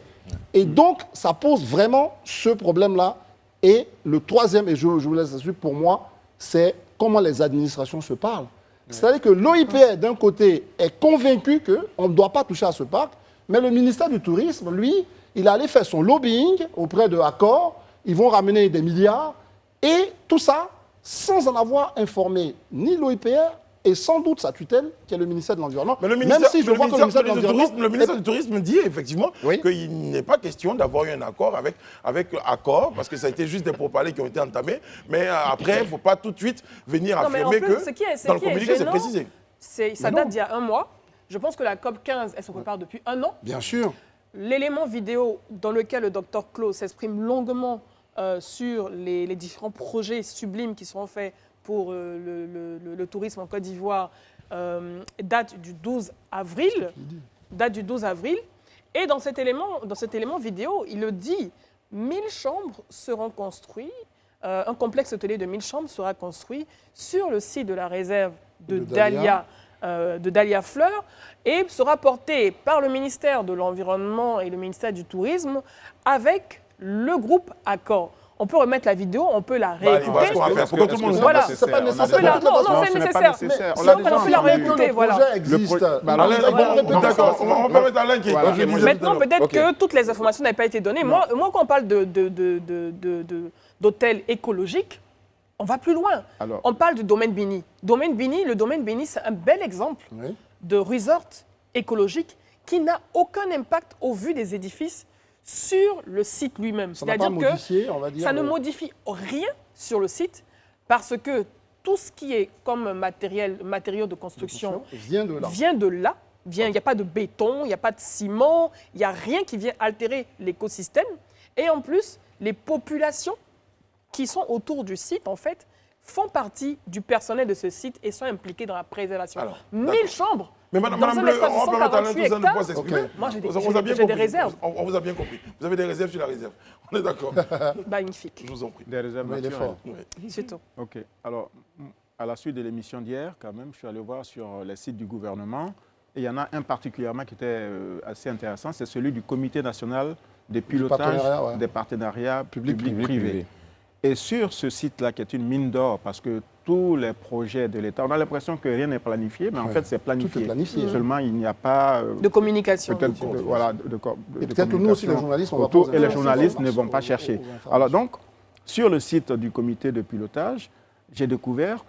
[SPEAKER 2] Et donc, ça pose vraiment ce problème-là. Et le troisième, et je vous laisse là-dessus, pour moi, c'est comment les administrations se parlent. C'est-à-dire que l'OIPR, d'un côté, est convaincu qu'on ne doit pas toucher à ce parc, mais le ministère du Tourisme, lui, il est allé faire son lobbying auprès de Accor, ils vont ramener des milliards, et tout ça sans en avoir informé ni l'OIPR, et sans doute sa tutelle, qui est le ministère de l'Environnement.
[SPEAKER 1] Mais le
[SPEAKER 2] Même
[SPEAKER 1] ministère,
[SPEAKER 2] si je vois que le ministère de l'Environnement...
[SPEAKER 1] le ministère du Tourisme dit effectivement
[SPEAKER 2] Oui.
[SPEAKER 1] qu'il n'est pas question d'avoir eu un accord avec Accor, parce que ça a été juste des pourparlers qui ont été entamés. Mais après, il ne faut pas tout de suite venir
[SPEAKER 3] Non, mais en
[SPEAKER 1] affirmer
[SPEAKER 3] plus,
[SPEAKER 1] que
[SPEAKER 3] ce qui est
[SPEAKER 1] dans le communiqué, c'est
[SPEAKER 3] gênant,
[SPEAKER 1] précisé.
[SPEAKER 3] Ça date d'il y a un mois. Je pense que la COP 15, elle se prépare depuis un an.
[SPEAKER 2] Bien sûr.
[SPEAKER 3] L'élément vidéo dans lequel le docteur Claude s'exprime longuement sur les différents projets sublimes qui seront faits pour le tourisme en Côte d'Ivoire date du 12 avril. Et dans cet élément vidéo, il le dit, 1000 chambres seront construites, un complexe hôtelier de 1000 chambres sera construit sur le site de la réserve de Dahlia Fleur et sera porté par le ministère de l'Environnement et le ministère du Tourisme avec le groupe Accor. On peut remettre la vidéo, on peut la réécouter.
[SPEAKER 1] Voilà ce qu'on va faire, pour que tout le monde voit.
[SPEAKER 3] Voilà.
[SPEAKER 2] C'est pas nécessaire.
[SPEAKER 3] On peut la- non, c'est
[SPEAKER 4] ce n'est pas
[SPEAKER 3] nécessaire.
[SPEAKER 4] nécessaire.
[SPEAKER 3] Mais
[SPEAKER 4] On l'a
[SPEAKER 3] on
[SPEAKER 4] déjà
[SPEAKER 3] peut la
[SPEAKER 4] entendu.
[SPEAKER 3] réécouter,
[SPEAKER 2] Le
[SPEAKER 3] voilà.
[SPEAKER 2] projet existe.
[SPEAKER 1] Alain, d'accord, on va pas mettre Alain qui
[SPEAKER 2] Voilà.
[SPEAKER 1] comme je disais tout à
[SPEAKER 3] Maintenant,
[SPEAKER 1] l'heure.
[SPEAKER 3] peut-être
[SPEAKER 5] Ok.
[SPEAKER 3] que toutes les informations n'avaient pas été données. Moi, quand on parle d'hôtels écologiques, on va plus loin.
[SPEAKER 4] Alors.
[SPEAKER 3] On parle du domaine Bini. Le domaine Bini, c'est un bel exemple
[SPEAKER 2] Oui.
[SPEAKER 3] de resort écologique qui n'a aucun impact au vu des édifices sur le site lui-même.
[SPEAKER 2] Ça n'a pas modifié, on va dire.
[SPEAKER 3] ça ne modifie rien sur le site parce que tout ce qui est comme matériaux de construction
[SPEAKER 2] vient de là.
[SPEAKER 3] vient de là. Il n'y a pas de béton, il n'y a pas de ciment, il n'y a rien qui vient altérer l'écosystème. Et en plus, les populations qui sont autour du site, en fait, font partie du personnel de ce site et sont impliquées dans la préservation.
[SPEAKER 1] Alors,
[SPEAKER 3] 1000 chambres
[SPEAKER 1] Mais
[SPEAKER 3] dans
[SPEAKER 1] madame
[SPEAKER 3] un
[SPEAKER 1] Bleu,
[SPEAKER 3] espace de
[SPEAKER 1] on va permettre à Alain
[SPEAKER 3] 148
[SPEAKER 1] Toussaint de pouvoir
[SPEAKER 3] hectares.
[SPEAKER 1] s'exprimer.
[SPEAKER 2] Ok.
[SPEAKER 3] Moi, j'ai des-
[SPEAKER 1] On vous a bien
[SPEAKER 3] j'ai des
[SPEAKER 1] compris.
[SPEAKER 3] réserves.
[SPEAKER 1] On vous a bien compris. Vous avez des réserves sur la réserve. On est d'accord.
[SPEAKER 3] Magnifique,
[SPEAKER 1] Je vous en prie.
[SPEAKER 4] Des réserves
[SPEAKER 2] Mais il est
[SPEAKER 4] naturelles.
[SPEAKER 2] fort.
[SPEAKER 1] Oui.
[SPEAKER 3] c'est tout.
[SPEAKER 4] OK. Alors, à la suite de l'émission d'hier, quand même, je suis allé voir sur les sites du gouvernement. Et il y en a un particulièrement qui était assez intéressant, c'est celui du Comité national des pilotages
[SPEAKER 2] partenariat, ouais.
[SPEAKER 4] des partenariats
[SPEAKER 2] Public-privé.
[SPEAKER 4] public-privés. Et sur ce site-là, qui est une mine d'or, parce que tous les projets de l'État, on a l'impression que rien n'est planifié, mais en
[SPEAKER 2] Ouais.
[SPEAKER 4] fait, c'est planifié.
[SPEAKER 2] Tout est planifié.
[SPEAKER 4] Seulement, il n'y a pas...
[SPEAKER 3] De communication.
[SPEAKER 4] peut-être voilà,
[SPEAKER 2] Et peut-être que nous aussi, les journalistes, on va
[SPEAKER 4] autour,
[SPEAKER 2] poser
[SPEAKER 4] et les
[SPEAKER 2] des
[SPEAKER 4] journalistes ne
[SPEAKER 2] informations
[SPEAKER 4] vont pas
[SPEAKER 2] aux
[SPEAKER 4] chercher.
[SPEAKER 2] informations.
[SPEAKER 4] Alors donc, sur le site du comité de pilotage, j'ai découvert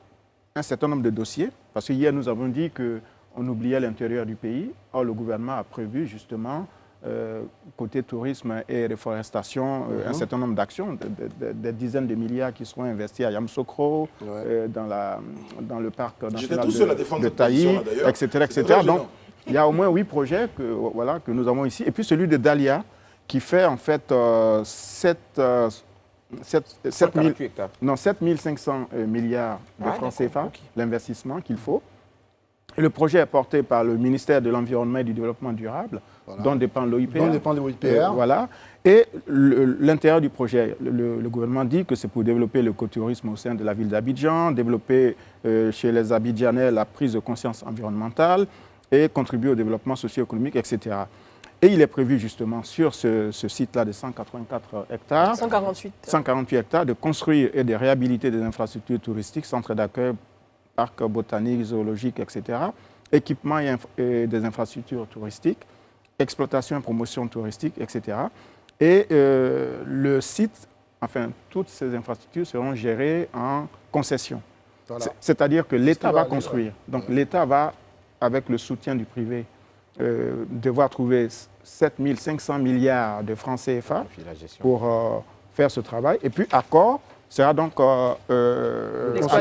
[SPEAKER 4] un certain nombre de dossiers, parce que hier nous avons dit qu'on oubliait l'intérieur du pays. Or, le gouvernement a prévu justement, côté tourisme et réforestation, un certain nombre d'actions, des dizaines de milliards qui seront investis à Yamoussoukro,
[SPEAKER 2] Ouais.
[SPEAKER 4] dans le parc
[SPEAKER 1] J'étais
[SPEAKER 4] national
[SPEAKER 1] tout seul à défendre
[SPEAKER 4] de
[SPEAKER 1] cette position,
[SPEAKER 4] Taï,
[SPEAKER 1] là, d'ailleurs.
[SPEAKER 4] etc.
[SPEAKER 1] C'était
[SPEAKER 4] etc.
[SPEAKER 1] très
[SPEAKER 4] Donc,
[SPEAKER 1] gênant.
[SPEAKER 4] il y a au moins 8 projets que nous avons ici. Et puis celui de Dahlia, qui fait en fait 7500 milliards de
[SPEAKER 5] Ah,
[SPEAKER 4] francs
[SPEAKER 5] d'accord,
[SPEAKER 4] CFA,
[SPEAKER 5] ok.
[SPEAKER 4] l'investissement qu'il faut. Et le projet est porté par le ministère de l'Environnement et du Développement durable,
[SPEAKER 2] Voilà.
[SPEAKER 4] dont dépend l'OIPR.
[SPEAKER 2] Dont dépend l'OIPR.
[SPEAKER 4] Voilà. Et l'intérieur du projet, le gouvernement dit que c'est pour développer l'écotourisme au sein de la ville d'Abidjan, développer chez les Abidjanais la prise de conscience environnementale et contribuer au développement socio-économique, etc. Et il est prévu justement sur ce site-là de 184 hectares,
[SPEAKER 3] 148.
[SPEAKER 4] 148 hectares, de construire et de réhabiliter des infrastructures touristiques, centres d'accueil, parcs botaniques, zoologiques, etc., équipements et des infrastructures touristiques, exploitation et promotion touristique, etc. Et le site, enfin, toutes ces infrastructures seront gérées en concession.
[SPEAKER 2] Voilà.
[SPEAKER 4] C'est-à-dire que l'État
[SPEAKER 2] qui
[SPEAKER 4] va
[SPEAKER 2] va aller,
[SPEAKER 4] construire. Donc l'État va, avec le soutien du privé, devoir trouver 7 500 milliards de francs CFA
[SPEAKER 5] Puis la gestion.
[SPEAKER 4] pour faire ce travail. Et puis Accor sera donc en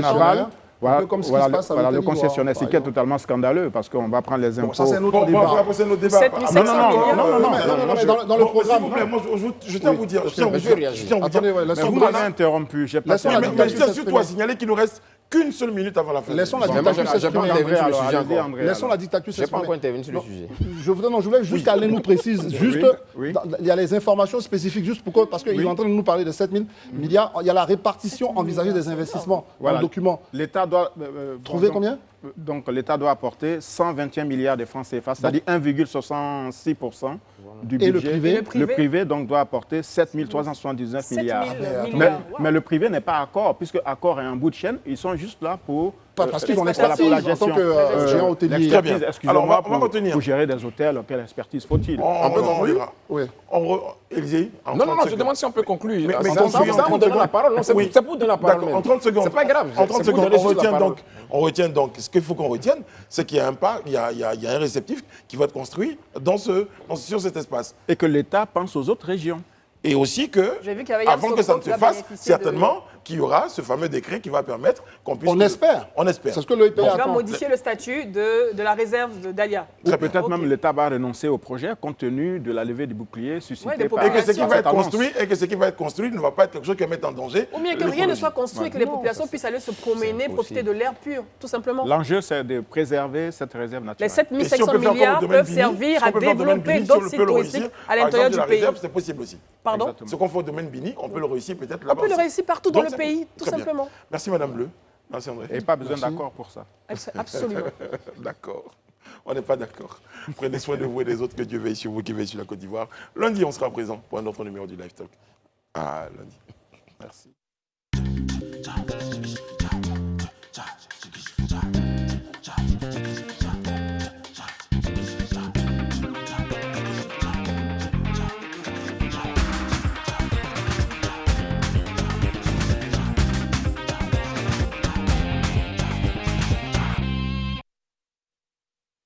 [SPEAKER 4] aval.
[SPEAKER 2] Un peu comme ce qui se passe à
[SPEAKER 4] le
[SPEAKER 2] l'Hôtel d'Ivoire,
[SPEAKER 4] concessionnaire, ce
[SPEAKER 2] par
[SPEAKER 4] qui est
[SPEAKER 2] exemple.
[SPEAKER 4] totalement scandaleux parce qu'on va prendre les impôts.
[SPEAKER 2] Bon, ça, c'est un autre
[SPEAKER 1] Bon,
[SPEAKER 2] débat.
[SPEAKER 1] après, c'est notre débat.
[SPEAKER 3] 7500
[SPEAKER 4] Non, non, non,
[SPEAKER 3] milliards.
[SPEAKER 4] non,
[SPEAKER 2] mais dans le programme.
[SPEAKER 1] S'il vous plaît, moi, je tiens à vous dire. Je tiens à vous
[SPEAKER 5] je
[SPEAKER 1] dire.
[SPEAKER 5] vais réagir.
[SPEAKER 1] Je tiens à vous dire.
[SPEAKER 2] Attendez, ouais,
[SPEAKER 4] Mais
[SPEAKER 2] laissons
[SPEAKER 4] vous m'avez interrompu. J'ai pas
[SPEAKER 2] Laissons la
[SPEAKER 1] Mais
[SPEAKER 2] dictature
[SPEAKER 1] je tiens surtout
[SPEAKER 2] s'exprimer.
[SPEAKER 1] à signaler qu'il nous reste qu'une seule minute avant la fin.
[SPEAKER 2] Laissons la
[SPEAKER 5] Mais moi,
[SPEAKER 2] dictature
[SPEAKER 5] j'ai pas
[SPEAKER 2] s'exprimer.
[SPEAKER 5] intervenu sur le
[SPEAKER 4] alors,
[SPEAKER 5] sujet
[SPEAKER 4] allez-y,
[SPEAKER 5] encore.
[SPEAKER 4] André,
[SPEAKER 2] Laissons
[SPEAKER 4] alors.
[SPEAKER 2] la dictature
[SPEAKER 5] Je n'ai pas
[SPEAKER 2] s'exprimer.
[SPEAKER 5] encore intervenu sur le
[SPEAKER 2] Non,
[SPEAKER 5] sujet.
[SPEAKER 2] je voulais juste qu'Alain nous précise, juste,
[SPEAKER 4] oui.
[SPEAKER 2] il y a les informations spécifiques, juste pour parce qu'il est en train de nous parler de 7 000 milliards, il y a la répartition envisagée des investissements dans
[SPEAKER 4] Voilà.
[SPEAKER 2] le document.
[SPEAKER 4] L'État doit...
[SPEAKER 2] Trouver
[SPEAKER 4] donc-
[SPEAKER 2] combien
[SPEAKER 4] Donc l'État doit apporter 121 milliards de francs CFA, c'est-à-dire 1,66% du
[SPEAKER 2] Et le
[SPEAKER 4] budget.
[SPEAKER 2] privé
[SPEAKER 3] Le privé
[SPEAKER 4] donc, doit apporter 7 379
[SPEAKER 3] 7
[SPEAKER 4] milliards.
[SPEAKER 3] 000
[SPEAKER 2] Mais
[SPEAKER 3] milliards.
[SPEAKER 4] Mais le privé n'est pas Accor, puisque Accor est un bout de chaîne. Ils sont juste là pour...
[SPEAKER 2] Parce qu'ils ont
[SPEAKER 3] l'expertise
[SPEAKER 2] l'expertise en tant que géant hôtelier.
[SPEAKER 1] Très bien.
[SPEAKER 4] Excusez-moi,
[SPEAKER 1] Alors, on va
[SPEAKER 4] pour-
[SPEAKER 1] retenir.
[SPEAKER 4] pour gérer des hôtels, quelle expertise faut-il?
[SPEAKER 1] On verra.
[SPEAKER 2] Oui.
[SPEAKER 1] Élisée, en
[SPEAKER 5] Non,
[SPEAKER 1] 30
[SPEAKER 5] non, non, je
[SPEAKER 1] secondes.
[SPEAKER 5] demande si on peut conclure.
[SPEAKER 1] Mais
[SPEAKER 5] Ça,
[SPEAKER 1] concluons,
[SPEAKER 5] ça, ça, on donne la parole. Non, c'est
[SPEAKER 1] Oui.
[SPEAKER 5] c'est pour donner la parole.
[SPEAKER 1] D'accord, en
[SPEAKER 5] même.
[SPEAKER 1] 30 secondes.
[SPEAKER 5] C'est pas grave.
[SPEAKER 1] En 30
[SPEAKER 5] c'est pour
[SPEAKER 1] secondes,
[SPEAKER 5] donner
[SPEAKER 1] on
[SPEAKER 5] juste la parole.
[SPEAKER 1] retient donc, ce qu'il faut qu'on retienne, c'est qu'il y a un pas, il y a un réceptif qui va être construit sur cet espace.
[SPEAKER 4] Et que l'État pense aux autres régions.
[SPEAKER 1] Et aussi que,
[SPEAKER 3] J'ai vu qu'il y avait
[SPEAKER 1] avant que ça ne
[SPEAKER 3] Yamoussoukro
[SPEAKER 1] se
[SPEAKER 3] qui va
[SPEAKER 1] fasse,
[SPEAKER 3] bénéficier de-
[SPEAKER 1] certainement qu'il y aura ce fameux décret qui va permettre qu'on puisse...
[SPEAKER 2] On espère.
[SPEAKER 1] On espère.
[SPEAKER 2] C'est ce que l'OIP
[SPEAKER 3] qui va
[SPEAKER 2] attend.
[SPEAKER 3] modifier le statut de la réserve d'Alia.
[SPEAKER 4] Ou
[SPEAKER 1] Très bien.
[SPEAKER 4] peut-être
[SPEAKER 3] Ok.
[SPEAKER 4] même l'État va renoncer au projet compte tenu de la levée du bouclier suscitée
[SPEAKER 3] des
[SPEAKER 4] par...
[SPEAKER 1] Et que ce qui
[SPEAKER 3] Par
[SPEAKER 1] va être
[SPEAKER 4] tendance.
[SPEAKER 1] construit, ne va pas être quelque chose qui va mettre en danger.
[SPEAKER 3] Ou bien que rien ne
[SPEAKER 1] l'écologie.
[SPEAKER 3] soit construit et que les populations puissent aller se promener, profiter de l'air pur, tout simplement.
[SPEAKER 4] L'enjeu, c'est de préserver cette réserve
[SPEAKER 3] Les
[SPEAKER 4] naturelle.
[SPEAKER 3] 7
[SPEAKER 1] Et si on
[SPEAKER 3] 500
[SPEAKER 1] peut faire
[SPEAKER 3] milliards
[SPEAKER 1] comme au domaine
[SPEAKER 3] peuvent
[SPEAKER 1] Bini,
[SPEAKER 3] servir
[SPEAKER 1] si
[SPEAKER 3] à
[SPEAKER 1] on peut faire au domaine
[SPEAKER 3] développer
[SPEAKER 1] Bini, si on
[SPEAKER 3] d'autres
[SPEAKER 1] peut
[SPEAKER 3] sites
[SPEAKER 1] le réussir,
[SPEAKER 3] touristiques à
[SPEAKER 1] par
[SPEAKER 3] l'intérieur
[SPEAKER 1] exemple,
[SPEAKER 3] du
[SPEAKER 1] de la
[SPEAKER 3] pays.
[SPEAKER 1] réserve, c'est possible aussi.
[SPEAKER 3] Pardon?
[SPEAKER 4] Exactement.
[SPEAKER 1] Ce qu'on fait au domaine Bini, on peut le réussir peut-être
[SPEAKER 3] On
[SPEAKER 1] là-bas
[SPEAKER 3] peut le
[SPEAKER 1] aussi.
[SPEAKER 3] réussir partout dans
[SPEAKER 1] Donc,
[SPEAKER 3] le pays, tout
[SPEAKER 1] très bien.
[SPEAKER 3] simplement.
[SPEAKER 1] Merci Madame Bleu. Merci André.
[SPEAKER 4] Et pas besoin
[SPEAKER 2] Merci.
[SPEAKER 4] d'accord pour ça.
[SPEAKER 3] Absolument.
[SPEAKER 1] D'accord. On n'est pas d'accord. Prenez soin de vous et des autres. Que Dieu veille sur vous qui veille sur la Côte d'Ivoire. Lundi, on sera présent pour un autre numéro du Live Talk. Ah, lundi. Merci.